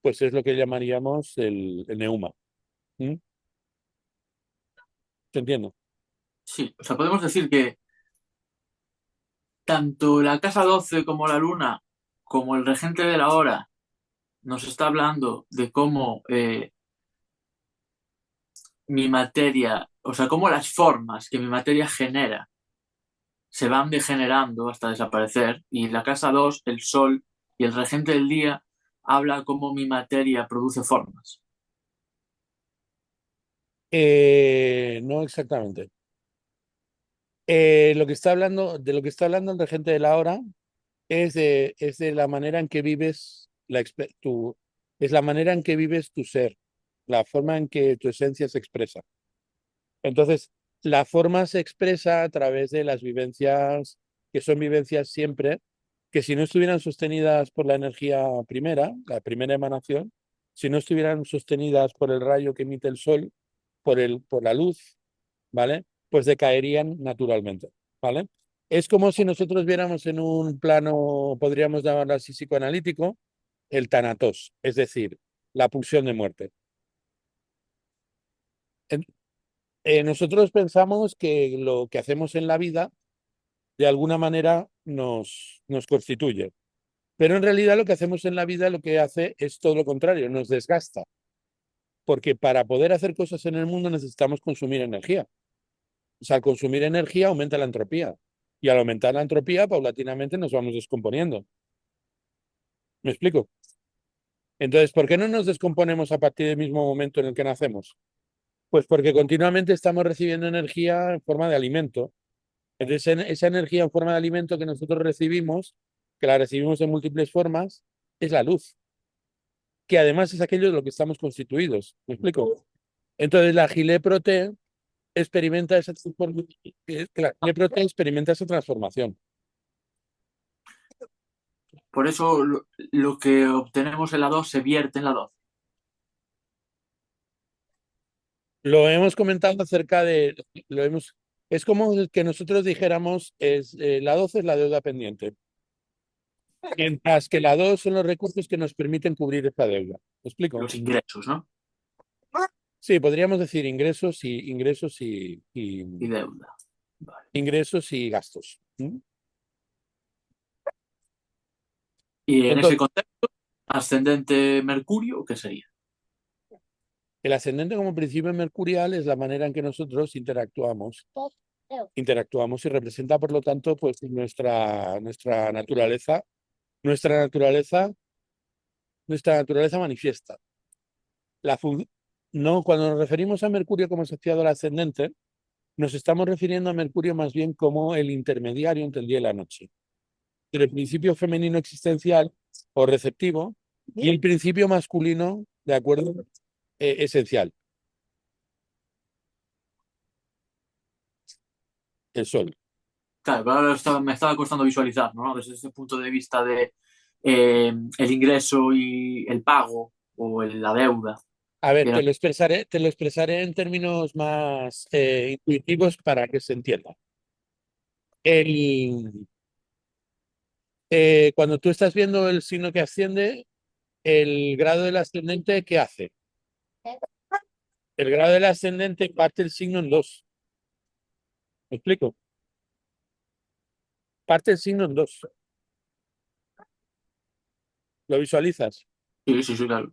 pues es lo que llamaríamos el neuma. ¿Mm? ¿Te entiendo? Sí, o sea, podemos decir que tanto la casa 12 como la luna, como el regente de la hora, nos está hablando de cómo mi materia, o sea, cómo las formas que mi materia genera se van degenerando hasta desaparecer, y la casa 2 el sol y el regente del día habla cómo mi materia produce formas. No exactamente. De lo que está hablando el regente de la hora es de la manera en que vives es la manera en que vives tu ser, la forma en que tu esencia se expresa. Entonces, la forma se expresa a través de las vivencias, que son vivencias siempre, que si no estuvieran sostenidas por la energía primera, la primera emanación, si no estuvieran sostenidas por el rayo que emite el sol, por la luz, ¿vale? Pues decaerían naturalmente, ¿vale? Es como si nosotros viéramos en un plano, podríamos llamarlo así, psicoanalítico, el tanatos, es decir, la pulsión de muerte. En- Nosotros pensamos que lo que hacemos en la vida, de alguna manera, nos constituye, pero en realidad lo que hacemos en la vida lo que hace es todo lo contrario, nos desgasta, porque para poder hacer cosas en el mundo necesitamos consumir energía. O sea, al consumir energía aumenta la entropía. Y al aumentar la entropía, paulatinamente nos vamos descomponiendo. ¿Me explico? Entonces, ¿por qué no nos descomponemos a partir del mismo momento en el que nacemos? Pues porque continuamente estamos recibiendo energía en forma de alimento. Entonces, esa energía en forma de alimento que nosotros recibimos, que la recibimos en múltiples formas, es la luz, que además es aquello de lo que estamos constituidos. ¿Me explico? Entonces, la Gileprote experimenta esa transformación. La Gileprote experimenta esa transformación. Por eso lo que obtenemos en la 2 se vierte en la 12. Lo hemos comentado acerca de, es como que nosotros dijéramos, la 12 es la deuda pendiente, mientras que la 2 son los recursos que nos permiten cubrir esta deuda. ¿Me explico? Los ingresos, ¿no? Sí, podríamos decir Y deuda. Vale. ingresos y gastos. ¿Mm? Y en ese Entonces, contexto, ascendente Mercurio, ¿qué sería? el ascendente como principio mercurial es la manera en que nosotros interactuamos y representa, por lo tanto, pues nuestra naturaleza, nuestra naturaleza manifiesta. La fun- no, cuando nos referimos a Mercurio como asociado al ascendente, nos estamos refiriendo a Mercurio más bien como el intermediario entre el día y la noche, entre el principio femenino existencial o receptivo y el principio masculino, ¿de acuerdo? Esencial, el sol. Claro, pero ahora me estaba costando visualizar, ¿no? Desde ese punto de vista de el ingreso y el pago o la deuda. A ver, Que era- te lo expresaré en términos más intuitivos para que se entienda. El, Cuando tú estás viendo el signo que asciende, el grado del ascendente, ¿qué hace? El grado del ascendente parte el signo en dos. ¿Me explico? Parte el signo en dos. ¿Lo visualizas? Sí, sí, sí, claro.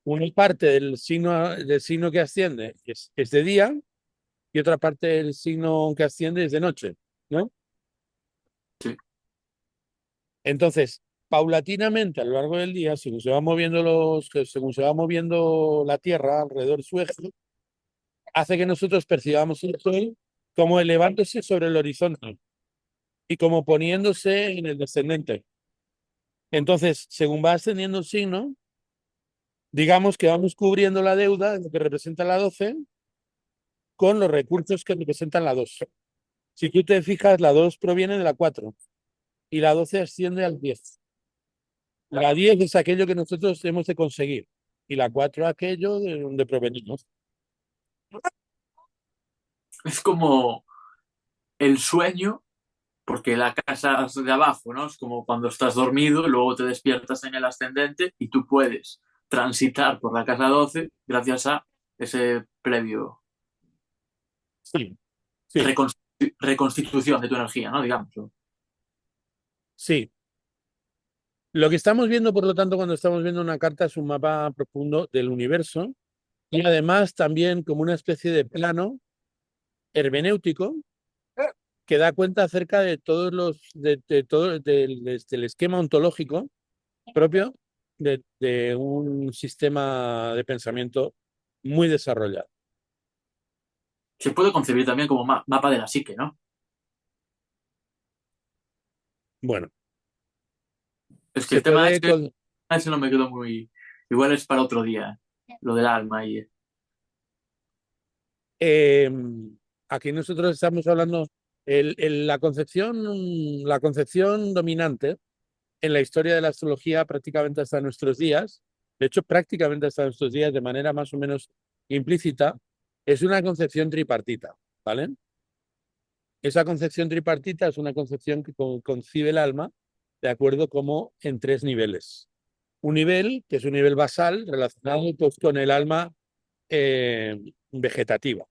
Una parte del signo que asciende es de día y otra parte del signo que asciende es de noche, ¿no? Sí. Entonces, paulatinamente a lo largo del día, según se va moviendo la Tierra alrededor de su eje, hace que nosotros percibamos el Sol como elevándose sobre el horizonte y como poniéndose en el descendente. Entonces, según va ascendiendo el signo, digamos que vamos cubriendo la deuda, lo que representa la 12, con los recursos que representan la 2. Si tú te fijas, la 2 proviene de la 4 y la 12 asciende al 10. La 10 es aquello que nosotros hemos de conseguir y la 4 aquello de donde provenimos. Es como el sueño, porque la casa es de abajo, ¿no? Es como cuando estás dormido y luego te despiertas en el ascendente y tú puedes transitar por la casa 12 gracias a ese previo Sí, sí, reconstitución de tu energía, ¿no? Digamos. sí. Lo que estamos viendo, por lo tanto, cuando estamos viendo una carta es un mapa profundo del universo y además también como una especie de plano hermenéutico que da cuenta acerca de todos los de todo del esquema ontológico propio de un sistema de pensamiento muy desarrollado. Se puede concebir también como mapa de la psique, ¿no? Bueno, Es que se el tema puede ese no me quedó muy... Igual es para otro día, lo del alma y... eh, aquí nosotros estamos hablando la concepción dominante en la historia de la astrología prácticamente hasta nuestros días, de hecho prácticamente hasta nuestros días de manera más o menos implícita, es una concepción tripartita, ¿vale? Esa concepción tripartita es una concepción que concibe el alma de acuerdo como en tres niveles. Un nivel, que es un nivel basal, relacionado pues, con el alma vegetativa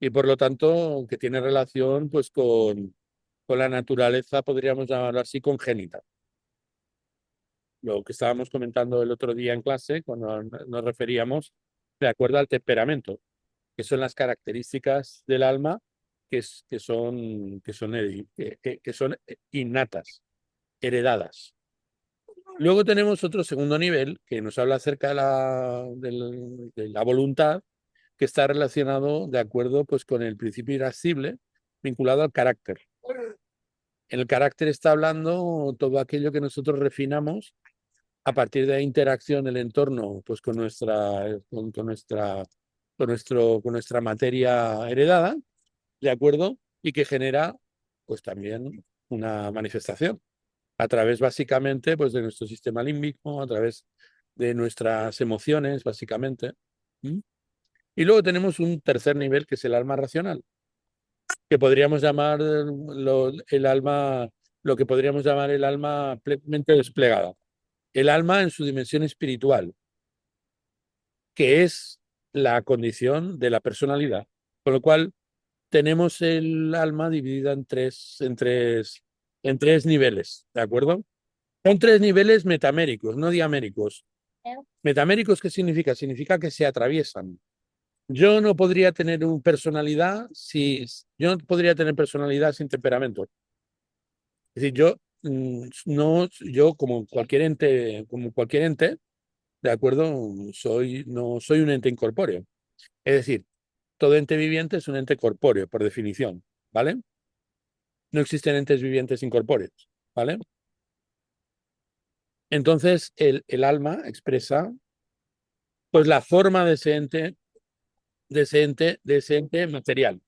y por lo tanto que tiene relación pues, con la naturaleza, podríamos llamarlo así, congénita. Lo que estábamos comentando el otro día en clase, cuando nos referíamos de acuerdo al temperamento, que son las características del alma que son innatas, heredadas. Luego tenemos otro segundo nivel que nos habla acerca de la voluntad, que está relacionado de acuerdo pues, con el principio irascible vinculado al carácter. En el carácter está hablando todo aquello que nosotros refinamos a partir de la interacción del entorno pues, con nuestra materia heredada, ¿de acuerdo? Y que genera pues también una manifestación a través básicamente pues, de nuestro sistema límbico, a través de nuestras emociones, básicamente. ¿Mm? Y luego tenemos un tercer nivel que es el alma racional, que podríamos llamar el alma, lo que podríamos llamar el alma plenamente desplegada. El alma en su dimensión espiritual, que es la condición de la personalidad. Con lo cual, tenemos el alma dividida en tres niveles, ¿de acuerdo? Son tres niveles metaméricos, no diaméricos. Metaméricos, ¿qué significa? Significa que se atraviesan. Yo no podría tener una personalidad si yo no podría tener personalidad sin temperamento. Es decir, yo no, yo como cualquier ente, ¿de acuerdo? No soy un ente incorpóreo. Es decir, todo ente viviente es un ente corpóreo, por definición, ¿vale? No existen entes vivientes incorpóreos, ¿vale? Entonces, el alma expresa pues la forma de ese ente material.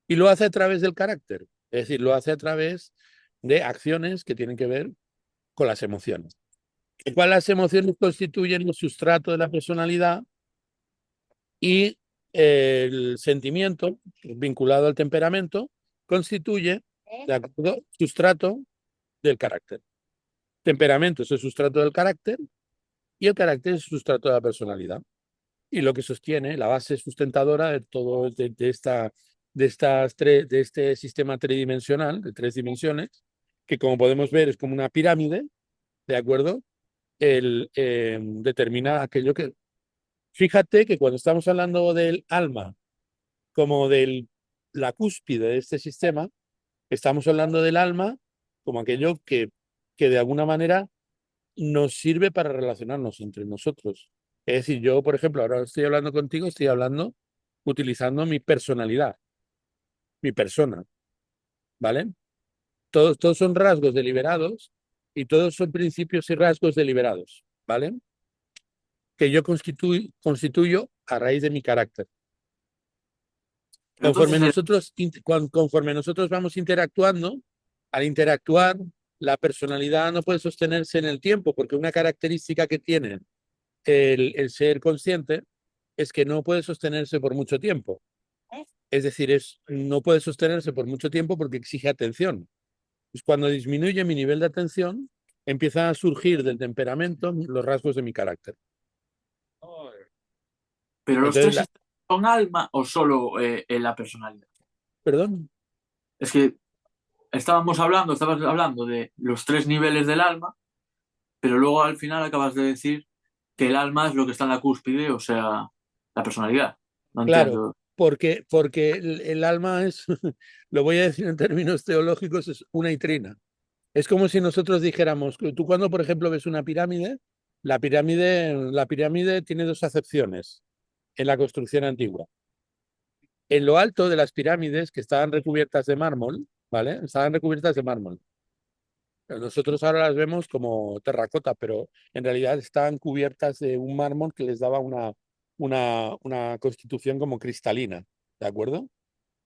Y lo hace a través del carácter, es decir, lo hace a través de acciones que tienen que ver con las emociones. Igual las emociones constituyen el sustrato de la personalidad y el sentimiento vinculado al temperamento constituye, de acuerdo, sustrato del carácter. Temperamento es el sustrato del carácter y el carácter es el sustrato de la personalidad. Y lo que sostiene, la base sustentadora de todo de este sistema tridimensional, de tres dimensiones, que como podemos ver es como una pirámide, ¿de acuerdo? Determina aquello que... Fíjate que cuando estamos hablando del alma como de la cúspide de este sistema, estamos hablando del alma como aquello que que de alguna manera nos sirve para relacionarnos entre nosotros. Es decir, yo, por ejemplo, ahora estoy hablando contigo, estoy hablando utilizando mi personalidad, mi persona, ¿vale? Todos son rasgos deliberados y todos son principios y rasgos deliberados, ¿vale? Que yo constituyo a raíz de mi carácter. Pero entonces, Conforme nosotros vamos interactuando, al interactuar, la personalidad no puede sostenerse en el tiempo, porque una característica que tiene el ser consciente es que no puede sostenerse por mucho tiempo. Es decir, no puede sostenerse por mucho tiempo porque exige atención. Pues cuando disminuye mi nivel de atención, empiezan a surgir del temperamento los rasgos de mi carácter. pero los Entonces, tres estados son alma o solo en la personalidad. perdón, Es que estabas hablando de los tres niveles del alma, pero luego al final acabas de decir que el alma es lo que está en la cúspide, o sea, la personalidad. No claro, entiendo. porque el alma es, lo voy a decir en términos teológicos, es una y trina. Es como si nosotros dijéramos, que tú cuando, por ejemplo, ves una pirámide, la pirámide tiene dos acepciones en la construcción antigua. En lo alto de las pirámides, que estaban recubiertas de mármol, ¿vale? Estaban recubiertas de mármol. Nosotros ahora las vemos como terracota, pero en realidad estaban cubiertas de un mármol que les daba una constitución como cristalina, ¿de acuerdo?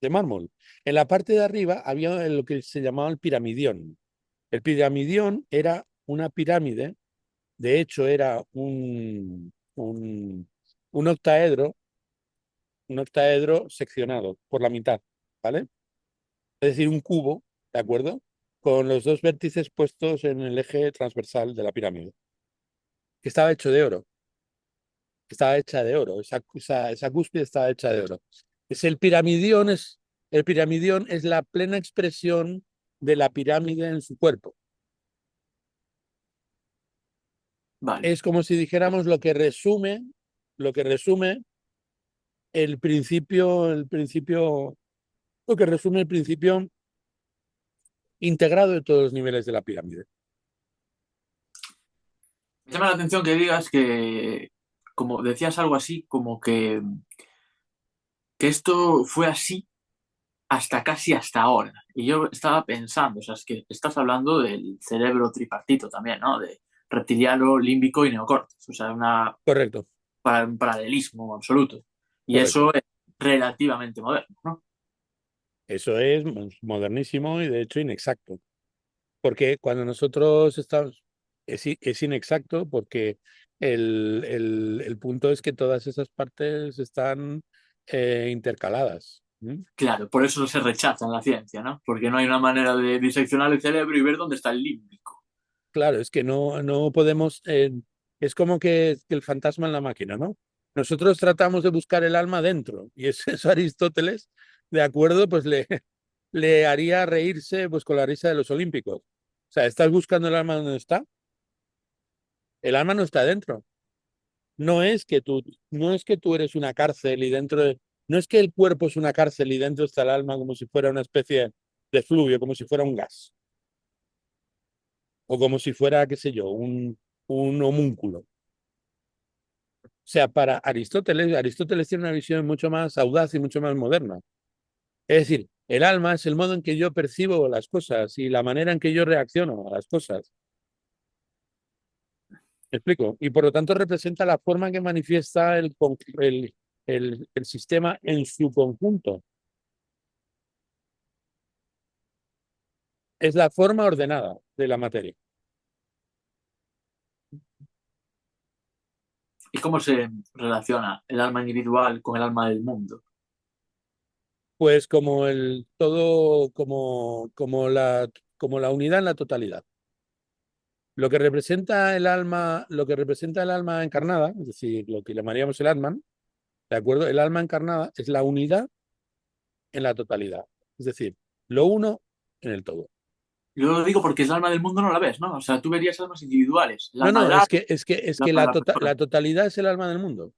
De mármol. En la parte de arriba había lo que se llamaba el piramidión. El piramidión era una pirámide, de hecho era un un octaedro seccionado por la mitad, ¿vale? Es decir, un cubo, ¿de acuerdo? Con los dos vértices puestos en el eje transversal de la pirámide, que estaba hecho de oro, que estaba hecha de oro, esa cúspide estaba hecha de oro. El piramidión es la plena expresión de la pirámide en su cuerpo. Vale. Es como si dijéramos lo que resume lo que resume el principio integrado de todos los niveles de la pirámide. Me llama la atención que digas que, como decías algo así, como que esto fue así hasta casi hasta ahora. Y yo estaba pensando, o sea, es que estás hablando del cerebro tripartito también, ¿no? De reptiliano, límbico y neocórtex. O sea, Correcto, un paralelismo absoluto. Y correcto. eso es relativamente moderno, ¿no? Eso es modernísimo y de hecho inexacto. Porque cuando nosotros estamos, es inexacto porque el punto es que todas esas partes están intercaladas. ¿Mm? Claro, por eso se rechaza en la ciencia, ¿no? Porque no hay una manera de diseccionar el cerebro y ver dónde está el límbico. Claro, es que no podemos, es como que el fantasma en la máquina, ¿no? Nosotros tratamos de buscar el alma dentro y es eso Aristóteles, de acuerdo, pues le haría reírse pues con la risa de los olímpicos. O sea, ¿estás buscando el alma donde está? El alma no está dentro. No es que tú, no es que tú eres una cárcel y no es que el cuerpo es una cárcel y dentro está el alma como si fuera una especie de fluvio, como si fuera un gas, o como si fuera, qué sé yo, un homúnculo. O sea, para Aristóteles tiene una visión mucho más audaz y mucho más moderna. Es decir, el alma es el modo en que yo percibo las cosas y la manera en que yo reacciono a las cosas. ¿Me explico? Y por lo tanto representa la forma en que manifiesta el sistema en su conjunto. Es la forma ordenada de la materia. ¿Y cómo se relaciona el alma individual con el alma del mundo? Pues como el todo, como la unidad en la totalidad. Lo que representa el alma encarnada, es decir, lo que llamaríamos el Atman, ¿de acuerdo? El alma encarnada es la unidad en la totalidad. Es decir, lo uno en el todo. Yo lo digo porque el alma del mundo no la ves, ¿no? O sea, tú verías almas individuales, el No, alma no, del alma, es el que alma de la persona. la totalidad es el alma del mundo.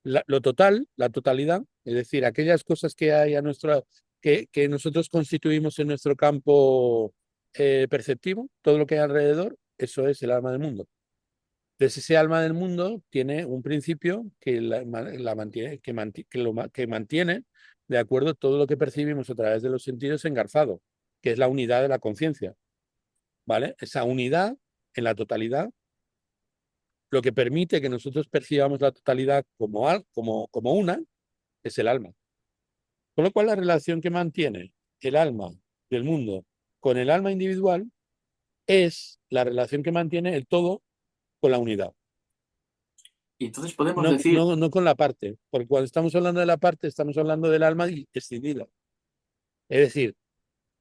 La totalidad, es decir, aquellas cosas que hay que nosotros constituimos en nuestro campo perceptivo, todo lo que hay alrededor, eso es el alma del mundo. Entonces, ese alma del mundo tiene un principio que la mantiene, que mantiene, de acuerdo, todo lo que percibimos a través de los sentidos engarzado, que es la unidad de la conciencia, ¿vale? Esa unidad en la totalidad, lo que permite que nosotros percibamos la totalidad como una, es el alma. Con lo cual, la relación que mantiene el alma del mundo con el alma individual es la relación que mantiene el todo con la unidad. Y entonces podemos No, decir, no, no con la parte, porque cuando estamos hablando de la parte, estamos hablando del alma escindida. Es decir,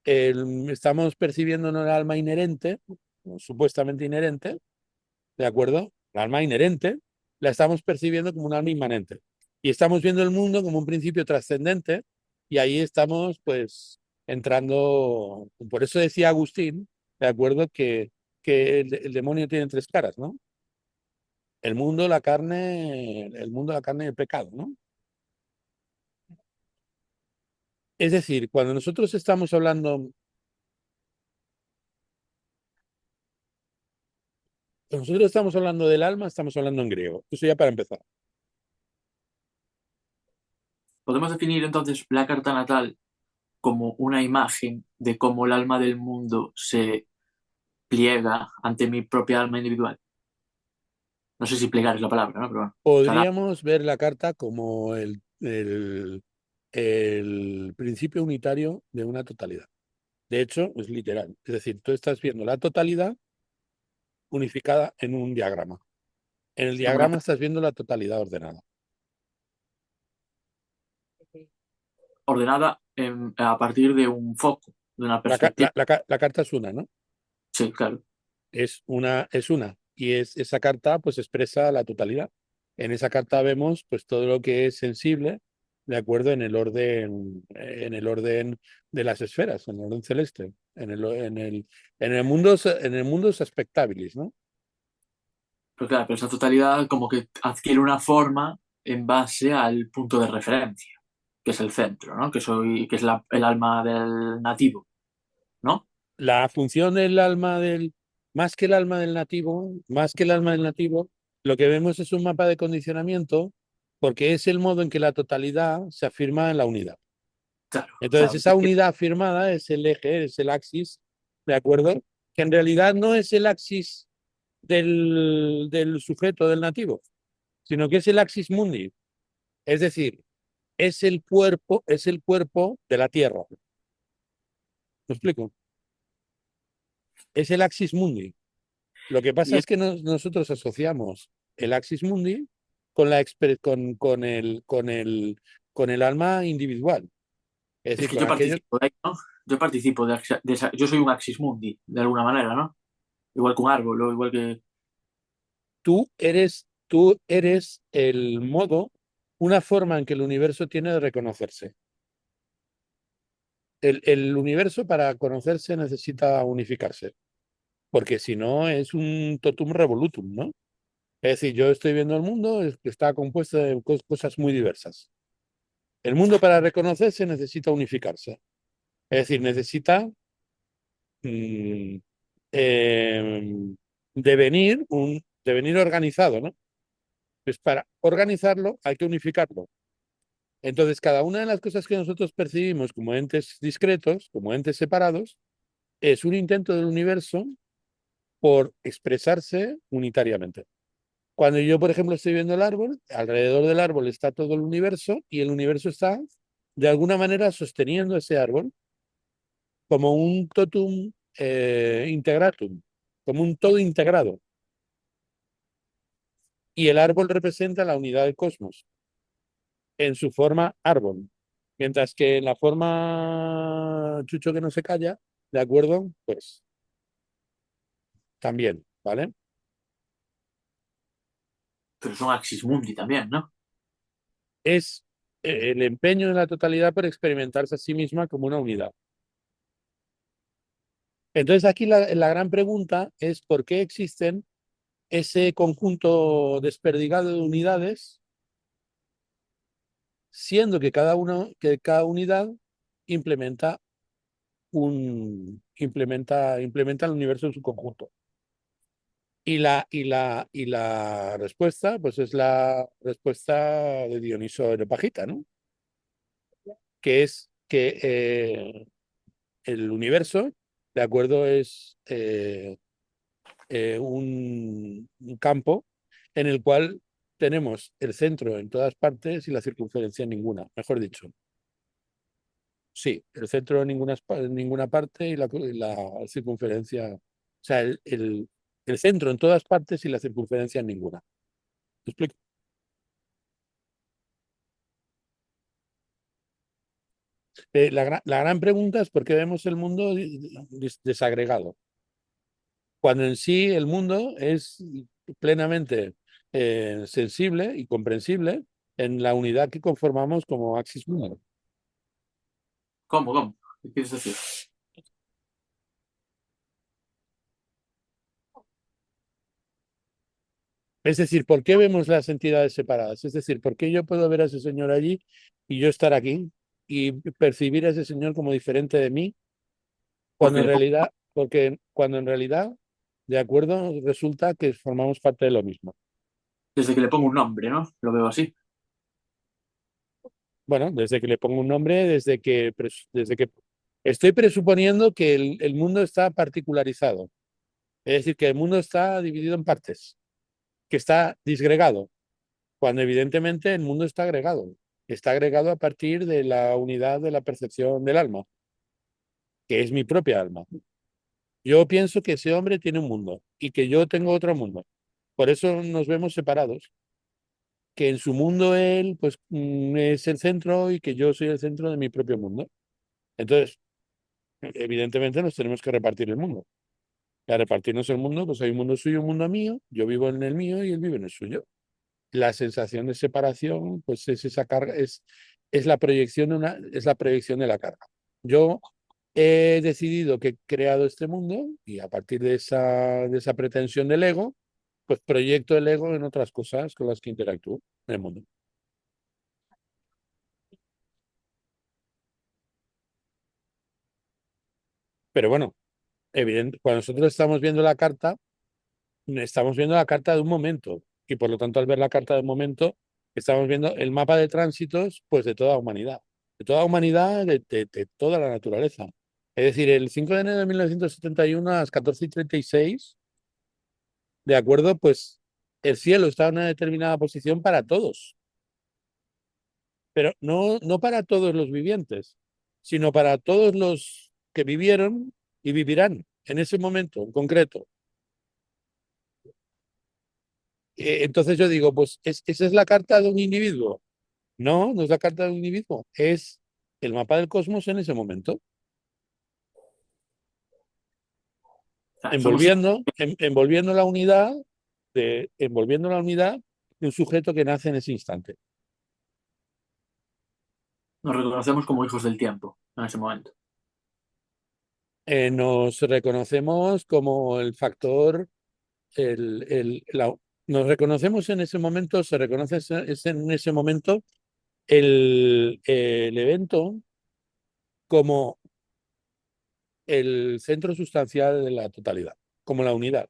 estamos percibiendo no el alma inherente, supuestamente inherente, ¿de acuerdo? El alma inherente la estamos percibiendo como un alma inmanente. Y estamos viendo el mundo como un principio trascendente, y ahí estamos, pues, entrando. Por eso decía Agustín, ¿de acuerdo? Que el demonio tiene tres caras, ¿no? El mundo, la carne y el pecado, ¿no? Es decir, cuando nosotros estamos hablando del alma, estamos hablando en griego. Eso ya para empezar. podemos definir entonces la carta natal como una imagen de cómo el alma del mundo se pliega ante mi propia alma individual. No sé si plegar es la palabra, ¿no? Pero bueno, se adapta. Podríamos ver la carta como el principio unitario de una totalidad. De hecho, es literal. Es decir, tú estás viendo la totalidad unificada en un diagrama. En el Como una diagrama estás viendo la totalidad ordenada. ordenada a partir de un foco, de una perspectiva. La carta es una, ¿no? Sí, claro. Es una. Y esa carta pues expresa la totalidad. En esa carta vemos pues todo lo que es sensible, de acuerdo, en el orden de las esferas, en el orden celeste, en el mundus aspectabilis, ¿no? Pero claro, pero esa totalidad como que adquiere una forma en base al punto de referencia, que es el centro, ¿no? Que es el alma del nativo, ¿no? La función más que el alma del nativo, lo que vemos es un mapa de condicionamiento porque es el modo en que la totalidad se afirma en la unidad. Claro, o Entonces, sea, esa unidad afirmada es el eje, es el axis, ¿de acuerdo? Que en realidad no es el axis del sujeto, del nativo, sino que es el axis mundi. Es decir, es el cuerpo de la Tierra. ¿Me explico? Es el axis mundi. Lo que pasa y es que nosotros asociamos el axis mundi con el alma individual. Es es decir, que con yo aquello. participo de ahí, ¿no? Yo participo yo soy un axis mundi, de alguna manera, ¿no? Igual que un árbol, o igual que... Tú eres el modo, una forma en que el universo tiene de reconocerse. El universo para conocerse necesita unificarse, porque si no es un totum revolutum, ¿no? Es decir, yo estoy viendo el mundo que está compuesto de cosas muy diversas. El mundo para reconocerse necesita unificarse. Es decir, necesita mm, eh, devenir organizado, ¿no? Pues para organizarlo hay que unificarlo. Entonces, cada una de las cosas que nosotros percibimos como entes discretos, como entes separados, es un intento del universo por expresarse unitariamente. Cuando yo, por ejemplo, estoy viendo el árbol, alrededor del árbol está todo el universo y el universo está, de alguna manera, sosteniendo ese árbol como un totum integratum, como un todo integrado. Y el árbol representa la unidad del cosmos en su forma árbol. Mientras que en la forma chucho que no se calla, ¿de acuerdo? Pues también, ¿vale? Pero es un axis mundi también, ¿no? Es el empeño de la totalidad por experimentarse a sí misma como una unidad. Entonces aquí la gran pregunta es por qué existen ese conjunto desperdigado de unidades, siendo que cada unidad implementa implementa el universo en su conjunto. Y la respuesta, pues es la respuesta de Dioniso Areopagita, ¿no? Que es que el universo, de acuerdo, es un campo en el cual tenemos el centro en todas partes y la circunferencia en ninguna, mejor dicho. Sí, el centro en ninguna parte y la circunferencia, o sea, el centro en todas partes y la circunferencia en ninguna. ¿Me explico? La gran pregunta es por qué vemos el mundo desagregado, cuando en sí el mundo es plenamente sensible y comprensible en la unidad que conformamos como axis mundo. ¿Cómo, cómo? ¿Qué quieres decir? Es decir, ¿por qué vemos las entidades separadas? Es decir, ¿por qué yo puedo ver a ese señor allí y yo estar aquí y percibir a ese señor como diferente de mí, cuando Porque en realidad, porque cuando en realidad, de acuerdo, resulta que formamos parte de lo mismo? desde que le pongo un nombre, ¿no? Lo veo así. Bueno, desde que le pongo un nombre, desde que estoy presuponiendo que el mundo está particularizado, es decir, que el mundo está dividido en partes, que está disgregado, cuando evidentemente el mundo está agregado a partir de la unidad de la percepción del alma, que es mi propia alma. Yo pienso que ese hombre tiene un mundo y que yo tengo otro mundo. Por eso nos vemos separados, que en su mundo él pues es el centro y que yo soy el centro de mi propio mundo. Entonces, evidentemente nos tenemos que repartir el mundo. Y a repartirnos el mundo, pues hay un mundo suyo, un mundo mío, yo vivo en el mío y él vive en el suyo. La sensación de separación, pues es esa carga, es la proyección es la proyección de la carga. Yo he decidido que he creado este mundo y a partir de esa pretensión del ego, pues proyecto el ego en otras cosas con las que interactúo en el mundo. Pero bueno, evidente, cuando nosotros estamos viendo la carta de un momento y por lo tanto al ver la carta de un momento estamos viendo el mapa de tránsitos pues de toda humanidad, de toda la naturaleza. Es decir, el 5 de enero de 1971 a las 14:36, de acuerdo, pues el cielo está en una determinada posición para todos, pero no para todos los vivientes, sino para todos los que vivieron y vivirán en ese momento en concreto. Entonces yo digo, pues esa es la carta de un individuo. No, no es la carta de un individuo, es el mapa del cosmos en ese momento, O sea, somos, envolviendo la unidad de un sujeto que nace en ese instante. nos reconocemos como hijos del tiempo en ese momento. Nos reconocemos como el factor, el, el- la- nos reconocemos en ese momento, se reconoce en ese momento el evento como el centro sustancial de la totalidad, como la unidad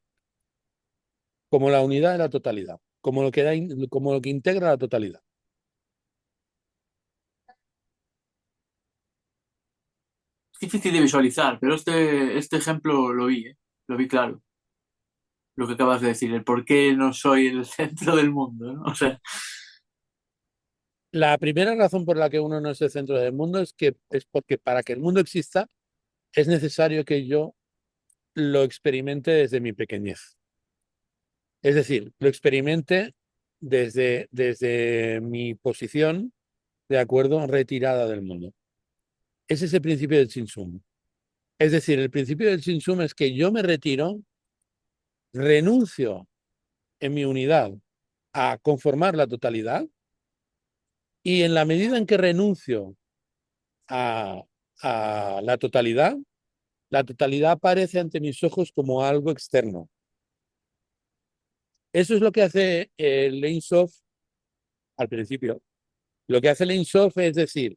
de la totalidad, como lo que integra la totalidad. Es difícil de visualizar, pero este ejemplo lo vi, ¿eh? Lo vi claro. Lo que acabas de decir, el por qué no soy el centro del mundo, ¿no? O sea, La primera razón por la que uno no es el centro del mundo es porque para que el mundo exista es necesario que yo lo experimente desde mi pequeñez. Es decir, lo experimente desde mi posición, de acuerdo, retirada del mundo. Ese es el principio del Shin. Es decir, el principio del Shin es que yo me retiro, renuncio en mi unidad a conformar la totalidad y en la medida en que renuncio a, a la totalidad aparece ante mis ojos como algo externo. Eso es lo que hace el Ein Sof al principio. Lo que hace el Ein Sof es decir,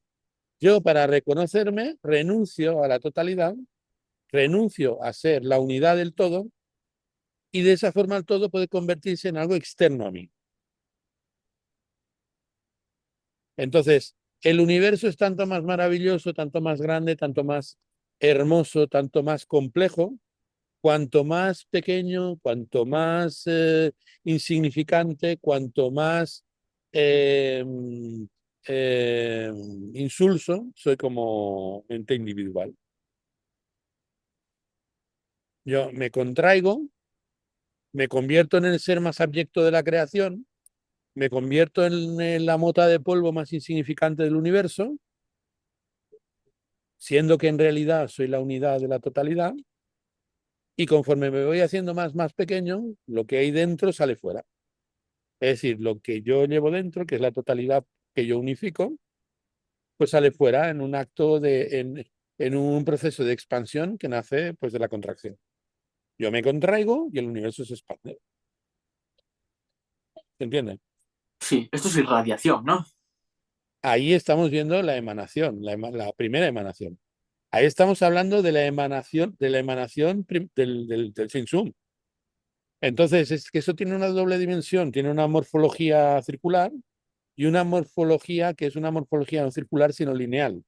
Yo, para reconocerme, renuncio a la totalidad, renuncio a ser la unidad del todo, y de esa forma el todo puede convertirse en algo externo a mí. Entonces, el universo es tanto más maravilloso, tanto más grande, tanto más hermoso, tanto más complejo, cuanto más pequeño, cuanto más insignificante, cuanto más eh, eh, insulso soy como ente individual. Yo me contraigo, me convierto en el ser más abyecto de la creación, me convierto en la mota de polvo más insignificante del universo, siendo que en realidad soy la unidad de la totalidad, y conforme me voy haciendo más pequeño, lo que hay dentro sale fuera. Es decir, lo que yo llevo dentro, que es la totalidad que yo unifico, pues sale fuera en un acto en un proceso de expansión que nace pues de la contracción. Yo me contraigo y el universo se expande. ¿Se entiende? Sí, esto es irradiación, ¿no? Ahí estamos viendo la emanación, la primera emanación. Ahí estamos hablando de la emanación del Sin Sum. Entonces, es que eso tiene una doble dimensión, tiene una morfología circular y una morfología que es una morfología no circular, sino lineal.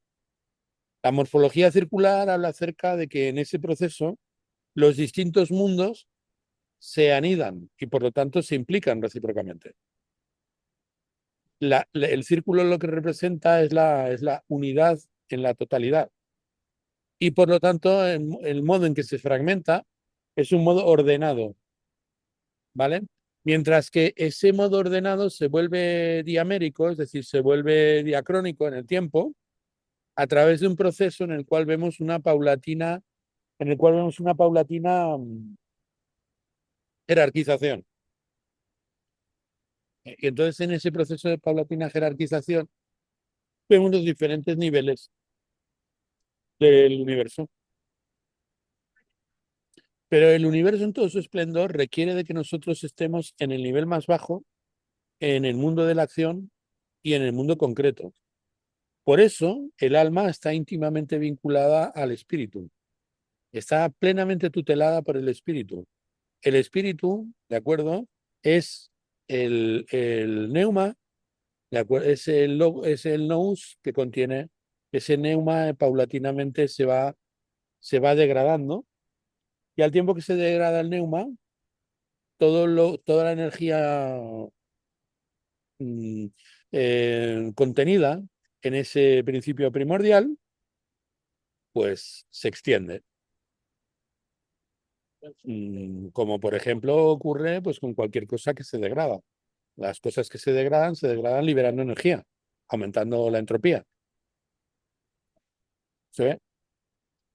La morfología circular habla acerca de que en ese proceso los distintos mundos se anidan y por lo tanto se implican recíprocamente. El círculo lo que representa es la unidad en la totalidad y por lo tanto el modo en que se fragmenta es un modo ordenado, ¿vale? Mientras que ese modo ordenado se vuelve diamérico, es decir, se vuelve diacrónico en el tiempo, a través de un proceso en el cual vemos una paulatina jerarquización. Y entonces en ese proceso de paulatina jerarquización vemos los diferentes niveles del universo. Pero el universo en todo su esplendor requiere de que nosotros estemos en el nivel más bajo, en el mundo de la acción y en el mundo concreto. Por eso el alma está íntimamente vinculada al espíritu, está plenamente tutelada por el espíritu. El espíritu, ¿de acuerdo? Es el neuma, ¿de acuerdo? Es el nous que contiene ese neuma, paulatinamente se va degradando, y al tiempo que se degrada el neuma, toda la energía mm, contenida en ese principio primordial, pues se extiende. Como por ejemplo ocurre pues con cualquier cosa que se degrada. Las cosas que se degradan liberando energía, aumentando la entropía. ¿Se ve?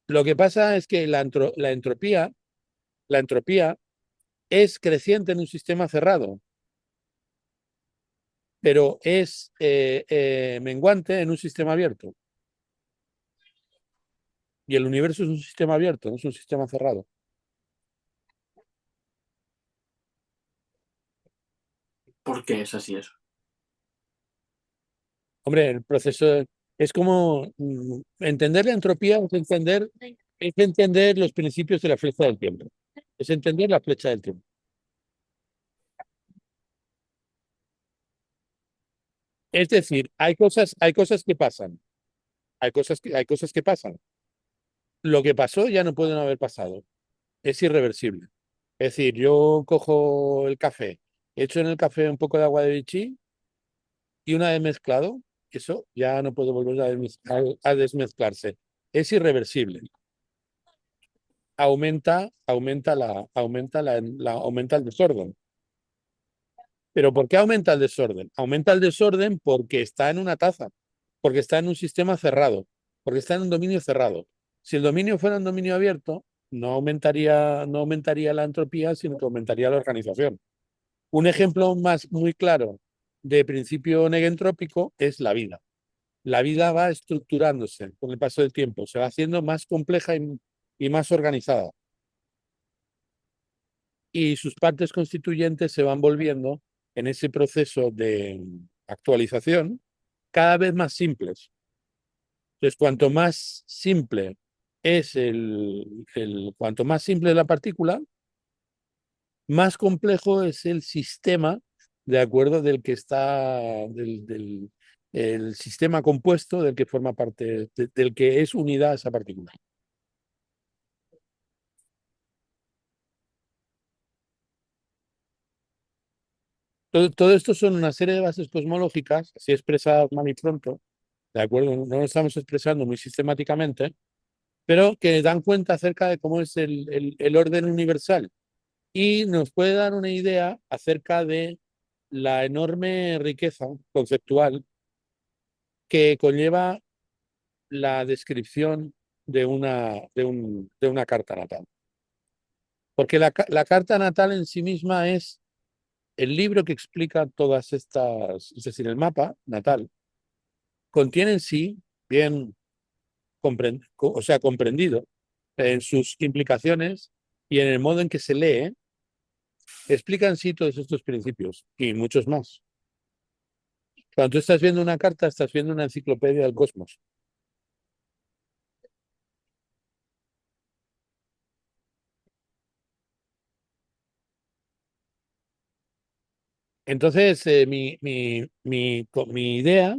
Lo que pasa es que la entropía es creciente en un sistema cerrado, pero es menguante en un sistema abierto. Y el universo es un sistema abierto, no es un sistema cerrado. ¿Por qué es así eso? Hombre, el proceso es como entender la entropía, es entender los principios de la flecha del tiempo. Es entender la flecha del tiempo. Es decir, hay cosas que pasan, hay cosas que pasan. Lo que pasó ya no puede no haber pasado. Es irreversible. Es decir, yo cojo el café, echo en el café un poco de agua de vichy y una vez mezclado, eso ya no puede volver a desmezclarse. Es irreversible. Aumenta el desorden. ¿Pero por qué aumenta el desorden? Aumenta el desorden porque está en una taza, porque está en un sistema cerrado, porque está en un dominio cerrado. Si el dominio fuera un dominio abierto, no aumentaría la entropía, sino que aumentaría la organización. Un ejemplo más muy claro de principio negentrópico es la vida. La vida va estructurándose con el paso del tiempo, se va haciendo más compleja y más organizada. Y sus partes constituyentes se van volviendo en ese proceso de actualización cada vez más simples. Entonces, cuanto más simple es la partícula, más complejo es el sistema, de acuerdo del que está, el sistema compuesto del que forma parte, del que es unidad esa partícula. Todo esto son una serie de bases cosmológicas, así expresadas mal y pronto, de acuerdo, no lo estamos expresando muy sistemáticamente, pero que dan cuenta acerca de cómo es el orden universal y nos puede dar una idea acerca de la enorme riqueza conceptual que conlleva la descripción de una carta natal. Porque la carta natal en sí misma es el libro que explica todas estas, es decir, el mapa natal, contiene en sí, bien o sea, comprendido en sus implicaciones y en el modo en que se lee, explica en sí todos estos principios y muchos más. Cuando tú estás viendo una carta, estás viendo una enciclopedia del cosmos. Entonces, mi idea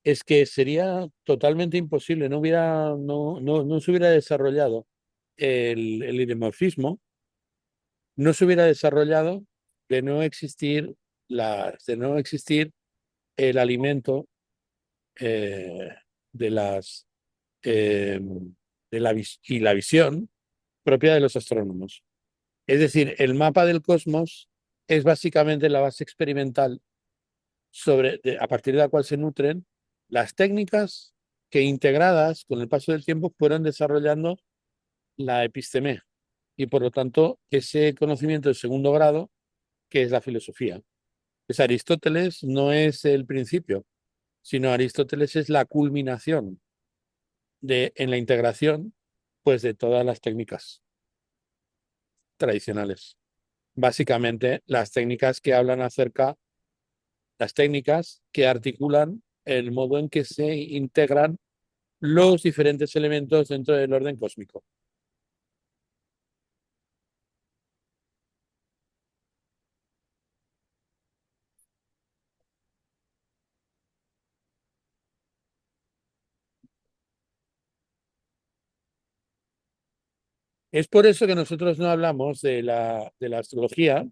es que sería totalmente imposible, no se hubiera desarrollado el idemorfismo, no se hubiera desarrollado de no existir el alimento eh, de las eh, y la visión propia de los astrónomos. Es decir, el mapa del cosmos es básicamente la base experimental a partir de la cual se nutren las técnicas que integradas con el paso del tiempo fueron desarrollando la episteme y por lo tanto ese conocimiento de segundo grado que es la filosofía. Pues Aristóteles no es el principio, sino Aristóteles es la culminación en la integración pues de todas las técnicas tradicionales. Básicamente las técnicas que articulan el modo en que se integran los diferentes elementos dentro del orden cósmico. Es por eso que nosotros no hablamos de la astrología,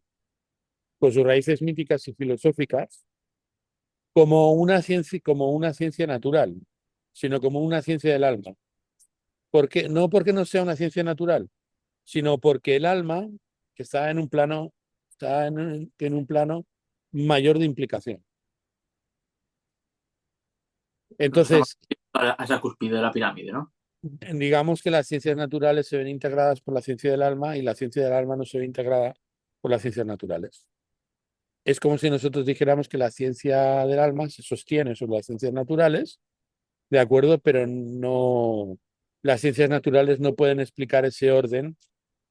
con sus raíces míticas y filosóficas, como una ciencia natural, sino como una ciencia del alma. No porque no sea una ciencia natural, sino porque el alma que está en un plano mayor de implicación. Nos estamos Entonces, a esa cúspide de la pirámide, ¿no? digamos que las ciencias naturales se ven integradas por la ciencia del alma y la ciencia del alma no se ve integrada por las ciencias naturales. Es como si nosotros dijéramos que la ciencia del alma se sostiene sobre las ciencias naturales, de acuerdo, pero las ciencias naturales no pueden explicar ese orden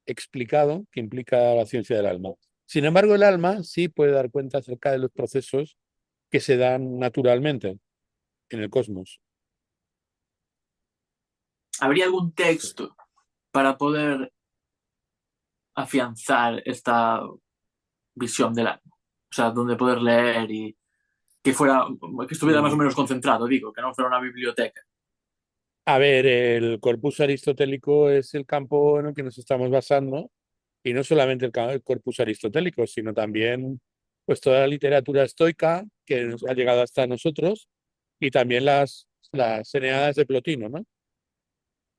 explicado que implica la ciencia del alma. Sin embargo, el alma sí puede dar cuenta acerca de los procesos que se dan naturalmente en el cosmos. ¿Habría algún texto para poder afianzar esta visión del alma? O sea, donde poder leer y que estuviera más o Mm. menos concentrado, digo, que no fuera una biblioteca. A ver, el corpus aristotélico es el campo en el que nos estamos basando, y no solamente el corpus aristotélico, sino también pues toda la literatura estoica que nos ha llegado hasta nosotros y también las Eneadas de Plotino, ¿no?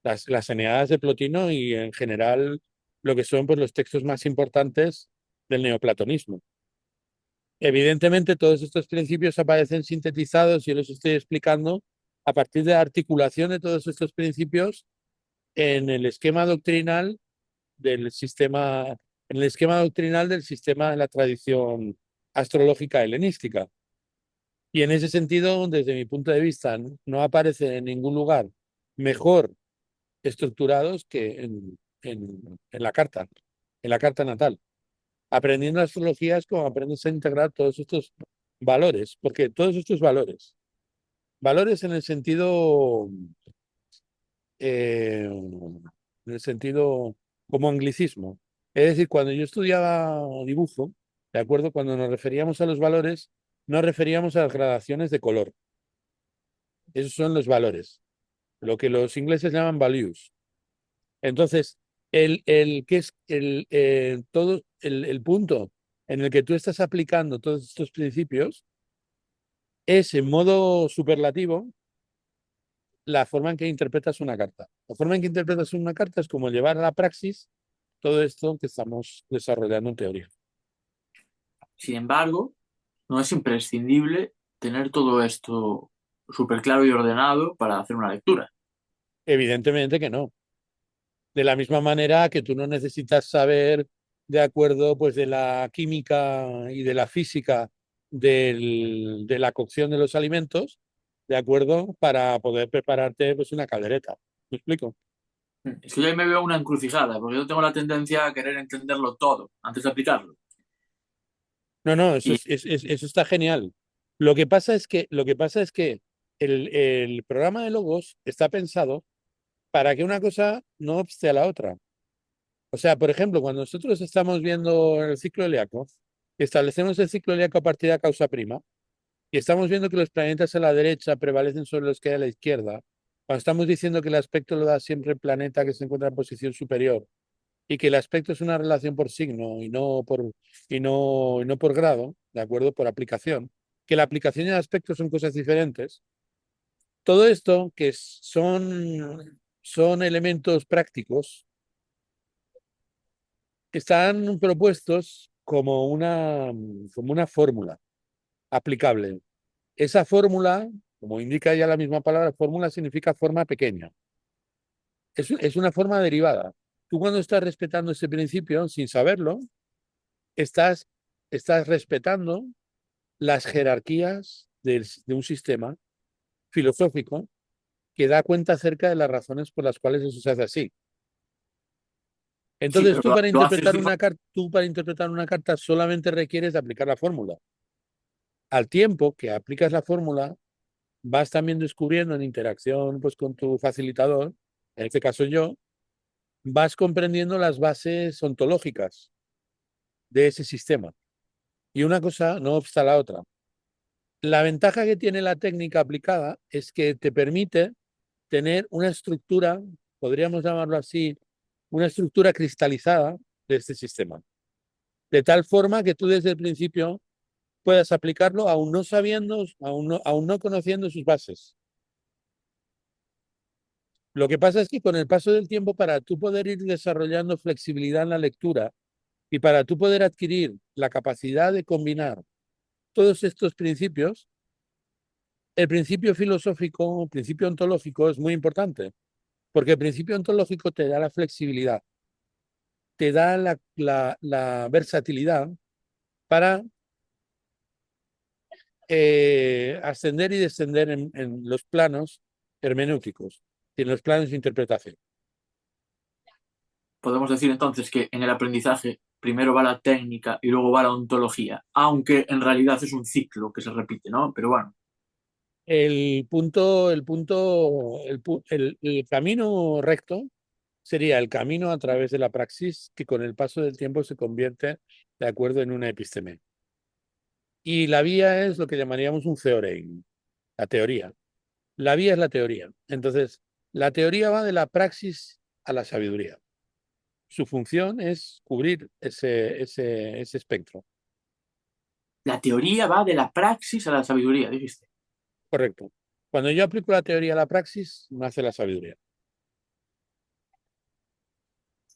Las Eneadas de Plotino y en general lo que son pues, los textos más importantes del neoplatonismo. Evidentemente, todos estos principios aparecen sintetizados, yo los estoy explicando, a partir de la articulación de todos estos principios en el esquema doctrinal del sistema, en el esquema doctrinal del sistema de la tradición astrológica helenística. Y en ese sentido, desde mi punto de vista, no aparecen en ningún lugar mejor estructurados que en la carta natal. Aprendiendo astrología es como aprendes a integrar todos estos valores, porque todos estos valores en el sentido en el sentido como anglicismo. Es decir, cuando yo estudiaba dibujo, ¿de acuerdo? Cuando nos referíamos a los valores, nos referíamos a las gradaciones de color. Esos son los valores, lo que los ingleses llaman values. Entonces, ¿qué es todo el punto en el que tú estás aplicando todos estos principios es en modo superlativo la forma en que interpretas una carta. La forma en que interpretas una carta es como llevar a la praxis todo esto que estamos desarrollando en teoría. Sin embargo, no es imprescindible tener todo esto súper claro y ordenado para hacer una lectura. Evidentemente que no. De la misma manera que tú no necesitas saber de acuerdo pues de la química y de la física de la cocción de los alimentos, de acuerdo, para poder prepararte pues una caldereta. ¿Me explico? Es que yo ahí me veo una encrucijada, porque yo tengo la tendencia a querer entenderlo todo antes de aplicarlo. No, no, Y eso está genial. Lo que pasa es que el programa de Logos está pensado para que una cosa no obste a la otra. O sea, por ejemplo, cuando nosotros estamos viendo el ciclo helíaco, establecemos el ciclo helíaco a partir de la causa prima y estamos viendo que los planetas a la derecha prevalecen sobre los que hay a la izquierda. Cuando estamos diciendo que el aspecto lo da siempre el planeta que se encuentra en posición superior y que el aspecto es una relación por signo y no por grado, ¿de acuerdo? Por aplicación, que la aplicación y el aspecto son cosas diferentes. Todo esto son elementos prácticos están propuestos como una fórmula aplicable. Esa fórmula, como indica ya la misma palabra, fórmula significa forma pequeña. Es una forma derivada. Tú cuando estás respetando ese principio, sin saberlo, estás, estás respetando las jerarquías de un sistema filosófico que da cuenta acerca de las razones por las cuales eso se hace así. sí, Entonces pero lo haces de tú para interpretar una carta solamente requieres de aplicar la fórmula. Al tiempo que aplicas la fórmula, vas también descubriendo en interacción pues, con tu facilitador, en este caso yo, vas comprendiendo las bases ontológicas de ese sistema. Y una cosa no obsta a la otra. La ventaja que tiene la técnica aplicada es que te permite tener una estructura, podríamos llamarlo así, una estructura cristalizada de este sistema. De tal forma que tú desde el principio puedas aplicarlo aún no sabiendo, aún no conociendo sus bases. Lo que pasa es que con el paso del tiempo, para tú poder ir desarrollando flexibilidad en la lectura y para tú poder adquirir la capacidad de combinar todos estos principios, el principio filosófico, el principio ontológico es muy importante, porque el principio ontológico te da la flexibilidad, te da la versatilidad para ascender y descender en los planos hermenéuticos y en los planos de interpretación. podemos decir entonces que en el aprendizaje primero va la técnica y luego va la ontología, aunque en realidad es un ciclo que se repite, ¿no? Pero bueno, El camino recto sería el camino a través de la praxis que con el paso del tiempo se convierte de acuerdo en una episteme. Y la vía es lo que llamaríamos un theorem, la teoría. La vía es la teoría. Entonces, la teoría va de la praxis a la sabiduría. Su función es cubrir ese espectro. la teoría va de la praxis a la sabiduría, dijiste. Correcto. Cuando yo aplico la teoría a la praxis, nace la sabiduría.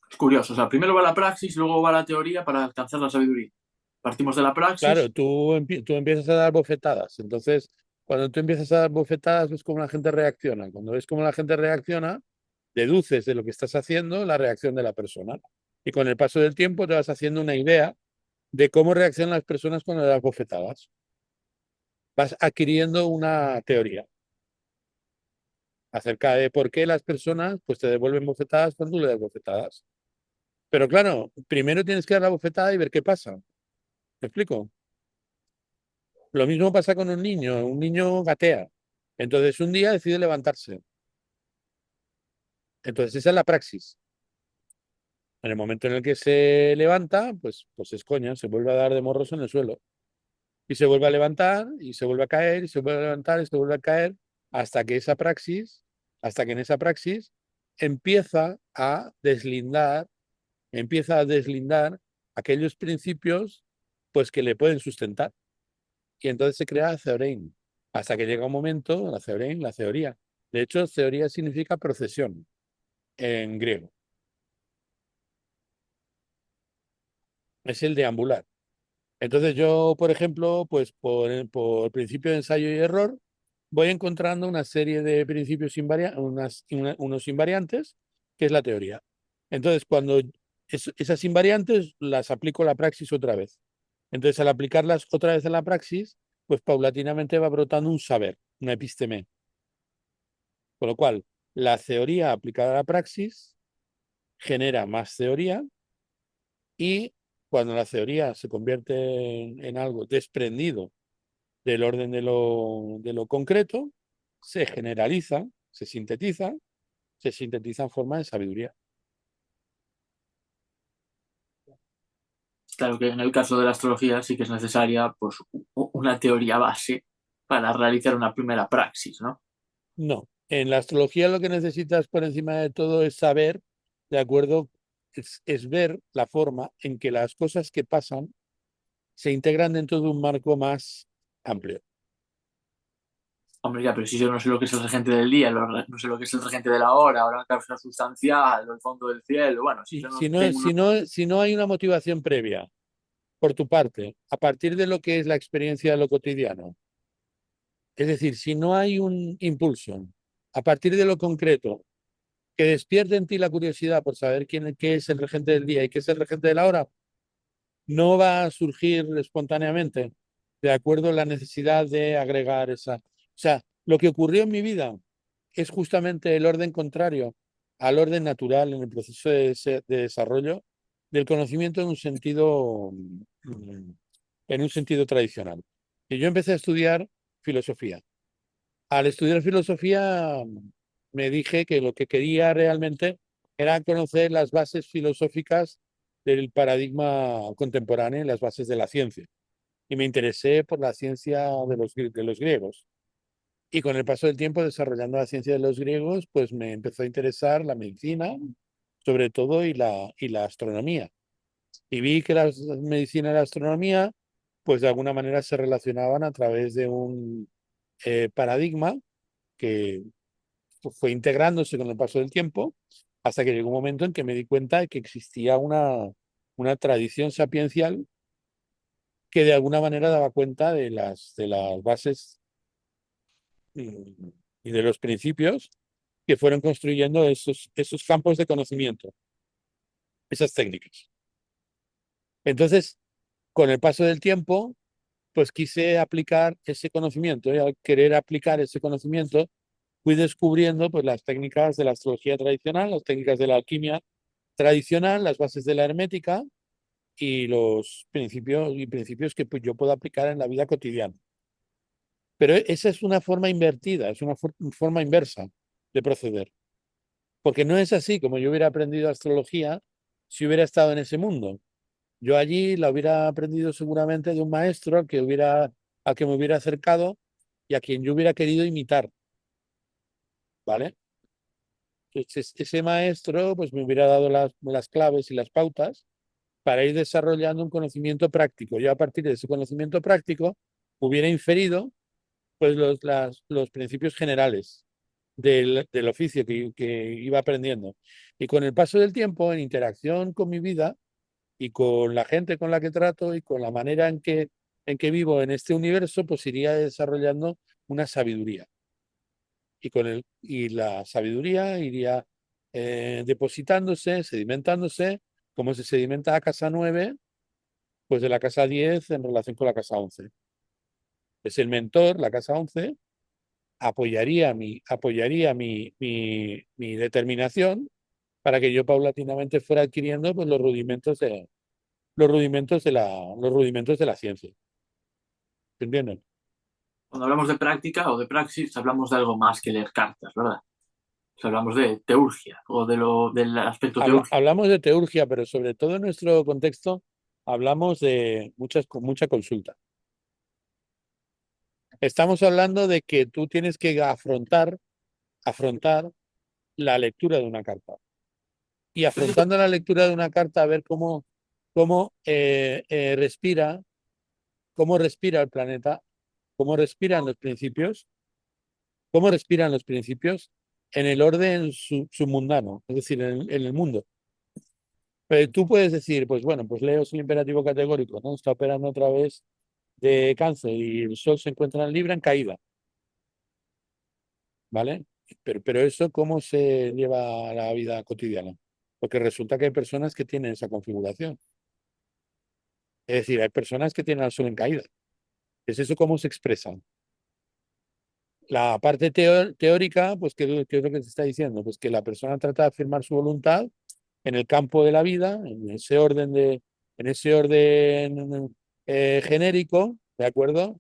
Es curioso, o sea, primero va la praxis, luego va la teoría para alcanzar la sabiduría. Partimos de la Claro, praxis, tú empiezas a dar bofetadas. Entonces, cuando tú empiezas a dar bofetadas, ves cómo la gente reacciona. Cuando ves cómo la gente reacciona, deduces de lo que estás haciendo la reacción de la persona. Y con el paso del tiempo te vas haciendo una idea de cómo reaccionan las personas cuando le das bofetadas. Vas adquiriendo una teoría acerca de por qué las personas pues, te devuelven bofetadas cuando tú le das bofetadas. Pero claro, primero tienes que dar la bofetada y ver qué pasa. ¿Me explico? Lo mismo pasa con un niño gatea. Entonces un día decide levantarse. Entonces, esa es la praxis. En el momento en el que se levanta, pues es coña, se vuelve a dar de morros en el suelo. Y se vuelve a levantar, y se vuelve a caer, y se vuelve a levantar, y se vuelve a caer, hasta que esa praxis, hasta que en esa praxis empieza a deslindar aquellos principios pues que le pueden sustentar. Y entonces se crea la Theorein, hasta que llega un momento, la Theorein, la teoría. De hecho, teoría significa procesión en griego. Es el deambular. Entonces yo, por ejemplo, pues por principio de ensayo y error, voy encontrando una serie de principios unos invariantes, que es la teoría. Entonces, cuando esas invariantes las aplico a la praxis otra vez. Entonces, al aplicarlas otra vez a la praxis, pues paulatinamente va brotando un saber, una episteme. Con lo cual, la teoría aplicada a la praxis genera más teoría y cuando la teoría se convierte en algo desprendido del orden de lo concreto, se generaliza, se sintetiza en forma de sabiduría. Claro que en el caso de la astrología sí que es necesaria pues una teoría base para realizar una primera praxis, ¿no? No, en la astrología lo que necesitas por encima de todo es saber, de acuerdo, es ver la forma en que las cosas que pasan se integran dentro de un marco más amplio. Hombre, ya, pero si yo no sé lo que es el regente del día, no sé lo que es el regente de la hora, o la causa sustancial, o el fondo del cielo, bueno, si Y yo no tengo una... si no hay una motivación previa por tu parte, a partir de lo que es la experiencia de lo cotidiano, es decir, si no hay un impulso a partir de lo concreto que despierte en ti la curiosidad por saber qué es el regente del día y qué es el regente de la hora, no va a surgir espontáneamente, de acuerdo a la necesidad de agregar esa. O sea, lo que ocurrió en mi vida es justamente el orden contrario al orden natural en el proceso de desarrollo del conocimiento en un sentido tradicional. Y yo empecé a estudiar filosofía. Al estudiar filosofía me dije que lo que quería realmente era conocer las bases filosóficas del paradigma contemporáneo y las bases de la ciencia. Y me interesé por la ciencia de los griegos. Y con el paso del tiempo, desarrollando la ciencia de los griegos, pues me empezó a interesar la medicina, sobre todo, y la astronomía. Y vi que la medicina y la astronomía, pues de alguna manera se relacionaban a través de un paradigma que fue integrándose con el paso del tiempo, hasta que llegó un momento en que me di cuenta de que existía una tradición sapiencial que de alguna manera daba cuenta de las bases y de los principios que fueron construyendo esos campos de conocimiento, esas técnicas. Entonces, con el paso del tiempo, pues quise aplicar ese conocimiento y al querer aplicar ese conocimiento, fui descubriendo pues las técnicas de la astrología tradicional, las técnicas de la alquimia tradicional, las bases de la hermética y los principios que pues, yo puedo aplicar en la vida cotidiana. Pero esa es una forma invertida, es una forma inversa de proceder. Porque no es así como yo hubiera aprendido astrología si hubiera estado en ese mundo. Yo allí la hubiera aprendido seguramente de un maestro al que me hubiera acercado y a quien yo hubiera querido imitar, ¿vale? Entonces, ese maestro pues me hubiera dado las claves y las pautas para ir desarrollando un conocimiento práctico. Yo a partir de ese conocimiento práctico hubiera inferido pues los principios generales del oficio que iba aprendiendo. Y con el paso del tiempo, en interacción con mi vida y con la gente con la que trato y con la manera en que vivo en este universo, pues iría desarrollando una sabiduría. Y la sabiduría iría depositándose, sedimentándose, como se sedimenta la casa 9 pues de la casa 10 en relación con la casa 11. Es el mentor, la casa 11 mi determinación para que yo paulatinamente fuera adquiriendo pues, los rudimentos de la ciencia. ¿Entienden? Cuando hablamos de práctica o de praxis, hablamos de algo más que leer cartas, ¿verdad? Si hablamos de teurgia o del aspecto teúrgico. Hablamos de teurgia, pero sobre todo en nuestro contexto hablamos de mucha consulta. Estamos hablando de que tú tienes que afrontar la lectura de una carta. Y afrontando la lectura de una carta, a ver cómo respira, cómo respira el planeta, cómo respiran los principios, cómo respiran los principios en el orden submundano, es decir, en el mundo. Pero tú puedes decir, pues bueno, pues Leo es el imperativo categórico, ¿no? Está operando otra vez de cáncer y el Sol se encuentra en Libra en caída, ¿vale? Pero eso, ¿cómo se lleva a la vida cotidiana? Porque resulta que hay personas que tienen esa configuración. Es decir, hay personas que tienen al Sol en caída. ¿Es eso cómo se expresa? La parte teórica, pues, ¿qué es lo que se está diciendo? Pues que la persona trata de afirmar su voluntad en el campo de la vida, en ese orden genérico, ¿de acuerdo?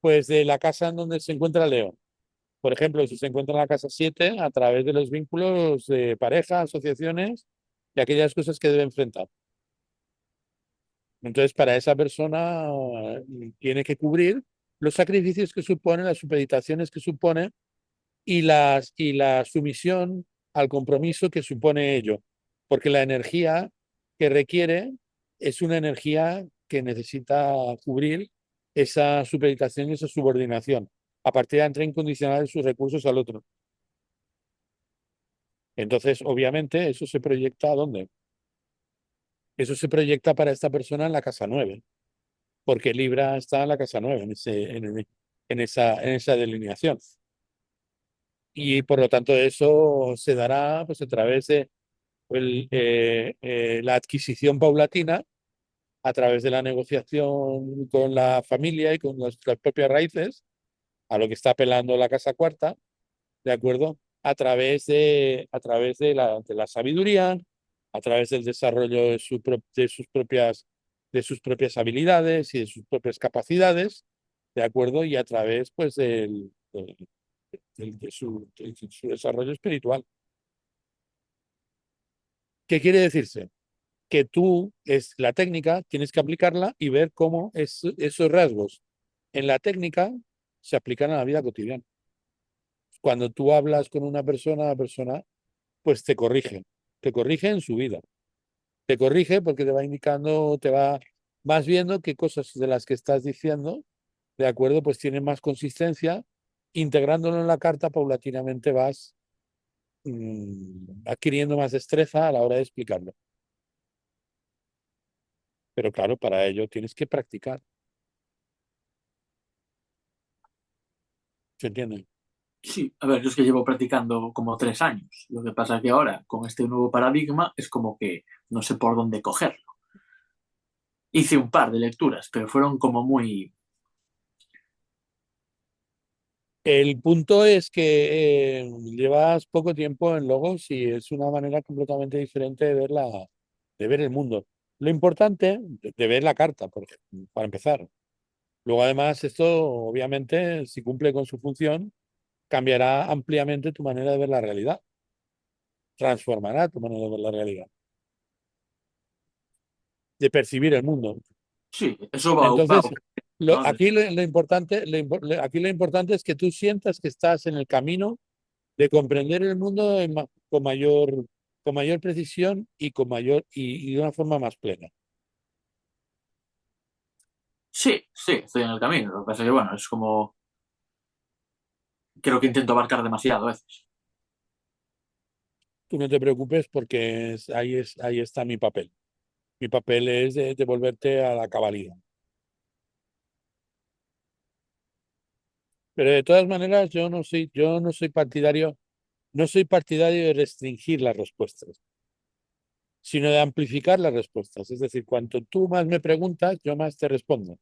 Pues de la casa en donde se encuentra Leo. Por ejemplo, si se encuentra en la casa 7 a través de los vínculos de pareja, asociaciones y aquellas cosas que debe enfrentar. Entonces, para esa persona tiene que cubrir los sacrificios que supone, las supeditaciones que supone y la sumisión al compromiso que supone ello. Porque la energía que requiere es una energía que necesita cubrir esa supeditación y esa subordinación, a partir de la entrega incondicional de sus recursos al otro. Entonces, obviamente, eso se proyecta ¿a dónde? Eso se proyecta para esta persona en la casa 9 porque Libra está en la casa 9 en esa delineación. Y por lo tanto, eso se dará pues, a través de la adquisición paulatina, a través de la negociación con la familia y con nuestras propias raíces, a lo que está apelando la casa cuarta, ¿de acuerdo? A través de la sabiduría, a través del desarrollo de sus propias habilidades y de sus propias capacidades, ¿de acuerdo? Y a través, pues, de su desarrollo espiritual. ¿Qué quiere decirse? Que tú es la técnica, tienes que aplicarla y ver cómo esos rasgos en la técnica se aplican a la vida cotidiana. Cuando tú hablas con una persona, la persona pues te corrige en su vida, te corrige porque te va indicando, vas viendo qué cosas de las que estás diciendo, de acuerdo, pues tienen más consistencia, integrándolo en la carta paulatinamente vas adquiriendo más destreza a la hora de explicarlo. Pero claro, para ello tienes que practicar, ¿se entiende? Sí, a ver, yo es que llevo practicando como 3 años. Lo que pasa que ahora, con este nuevo paradigma, es como que no sé por dónde cogerlo. Hice un par de lecturas, pero fueron como muy... El punto es que llevas poco tiempo en Logos y es una manera completamente diferente de ver el mundo. Lo importante de ver la carta, por ejemplo, para empezar. Luego, además, esto obviamente, si cumple con su función, cambiará ampliamente tu manera de ver la realidad, transformará tu manera de ver la realidad, de percibir el mundo. Sí, eso va Entonces, ¿no? lo importante, aquí lo importante es que tú sientas que estás en el camino de comprender el mundo con mayor precisión y de una forma más plena. Sí, sí, estoy en el camino. Lo que pasa es que, bueno, es como... Creo que intento abarcar demasiado a veces. Tú no te preocupes porque ahí está mi papel. Mi papel es de devolverte a la cabalidad. Pero de todas maneras, no soy partidario de restringir las respuestas, sino de amplificar las respuestas. Es decir, cuanto tú más me preguntas, yo más te respondo.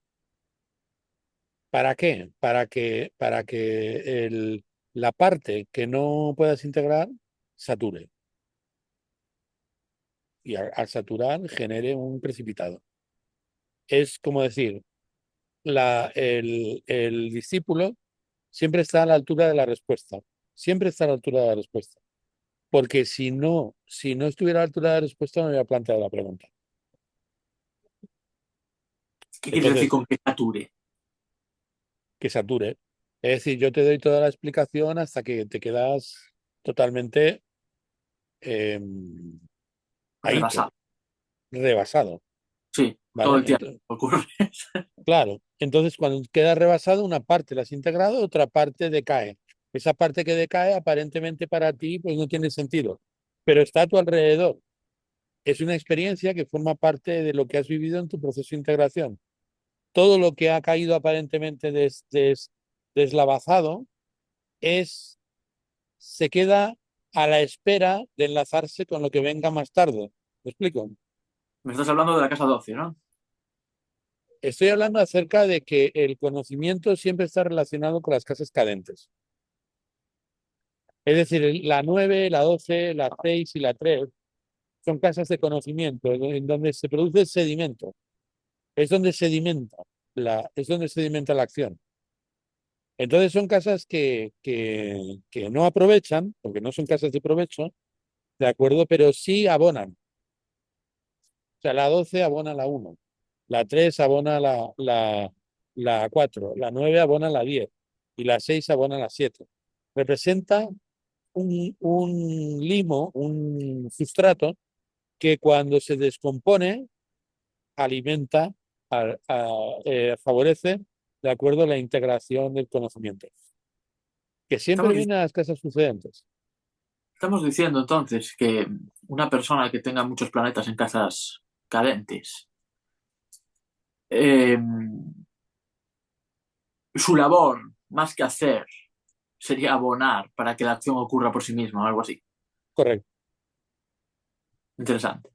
¿Para qué? Para que la parte que no puedas integrar sature y al saturar genere un precipitado. Es como decir, el discípulo siempre está a la altura de la respuesta, siempre está a la altura de la respuesta. porque si no estuviera a la altura de la respuesta, no me había planteado la pregunta. ¿Qué quieres decir Entonces, con que sature? que sature. Es decir, yo te doy toda la explicación hasta que te quedas totalmente eh, ahito, Rebasado. rebasado, Sí, todo ¿vale? el tiempo ocurre. Claro, entonces cuando queda rebasado, una parte la has integrado, otra parte decae. Esa parte que decae, aparentemente para ti, pues no tiene sentido, pero está a tu alrededor. Es una experiencia que forma parte de lo que has vivido en tu proceso de integración. Todo lo que ha caído aparentemente deslavazado se queda a la espera de enlazarse con lo que venga más tarde. ¿Me explico? Me estás hablando de la casa 12, ¿no? Estoy hablando acerca de que el conocimiento siempre está relacionado con las casas cadentes. Es decir, la 9, la 12, la 6 y la 3 son casas de conocimiento en donde se produce el sedimento. Es donde sedimenta la acción. Entonces son casas que no aprovechan, porque no son casas de provecho, ¿de acuerdo? Pero sí abonan. O sea, la 12 abona la 1, la 3 abona la 4, la 9 abona la 10 y la 6 abona la 7. Representa un limo, un sustrato que cuando se descompone alimenta, favorece, de acuerdo, la integración del conocimiento, que siempre Estamos, viene a las casas sucedentes. estamos diciendo entonces que una persona que tenga muchos planetas en casas cadentes, eh, su labor, más que hacer, sería abonar para que la acción ocurra por sí misma o algo así. Correcto. Interesante.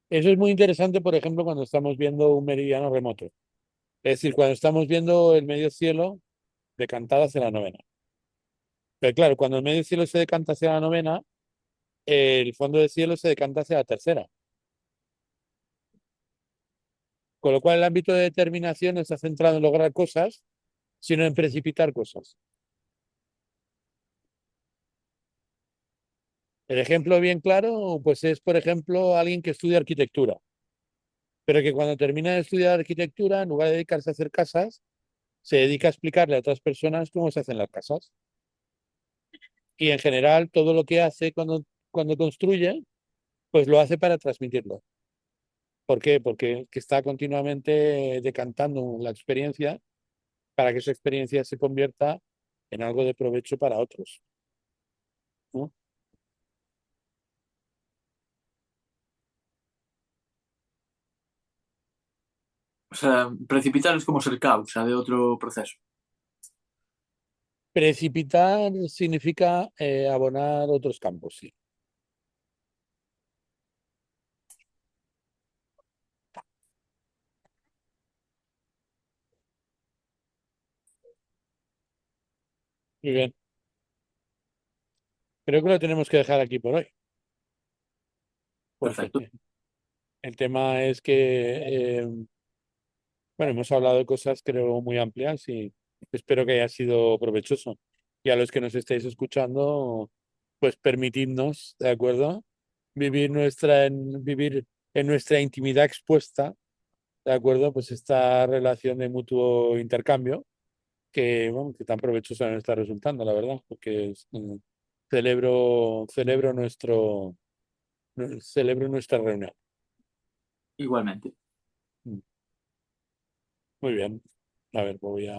Eso es muy interesante, por ejemplo, cuando estamos viendo un meridiano remoto. Es decir, cuando estamos viendo el medio cielo decantado hacia la novena. Pero claro, cuando el medio cielo se decanta hacia la novena, el fondo del cielo se decanta hacia la tercera. Con lo cual el ámbito de determinación no está centrado en lograr cosas, sino en precipitar cosas. El ejemplo bien claro, pues es, por ejemplo, alguien que estudia arquitectura, pero que cuando termina de estudiar arquitectura, en lugar de dedicarse a hacer casas, se dedica a explicarle a otras personas cómo se hacen las casas. Y en general, todo lo que hace cuando construye, pues lo hace para transmitirlo. ¿Por qué? Porque que está continuamente decantando la experiencia para que esa experiencia se convierta en algo de provecho para otros, ¿no? O sea, precipitar es como ser causa de otro proceso. Precipitar significa abonar otros campos, sí. Muy bien. Creo que lo tenemos que dejar aquí por hoy, porque Perfecto. el tema es que, bueno, hemos hablado de cosas creo muy amplias y espero que haya sido provechoso. Y a los que nos estáis escuchando, pues permitidnos, ¿de acuerdo? Vivir en nuestra intimidad expuesta, ¿de acuerdo? Pues esta relación de mutuo intercambio que, bueno, que tan provechosa nos está resultando, la verdad, porque celebro celebro nuestra reunión. Igualmente. Mm. Muy bien. A ver, voy a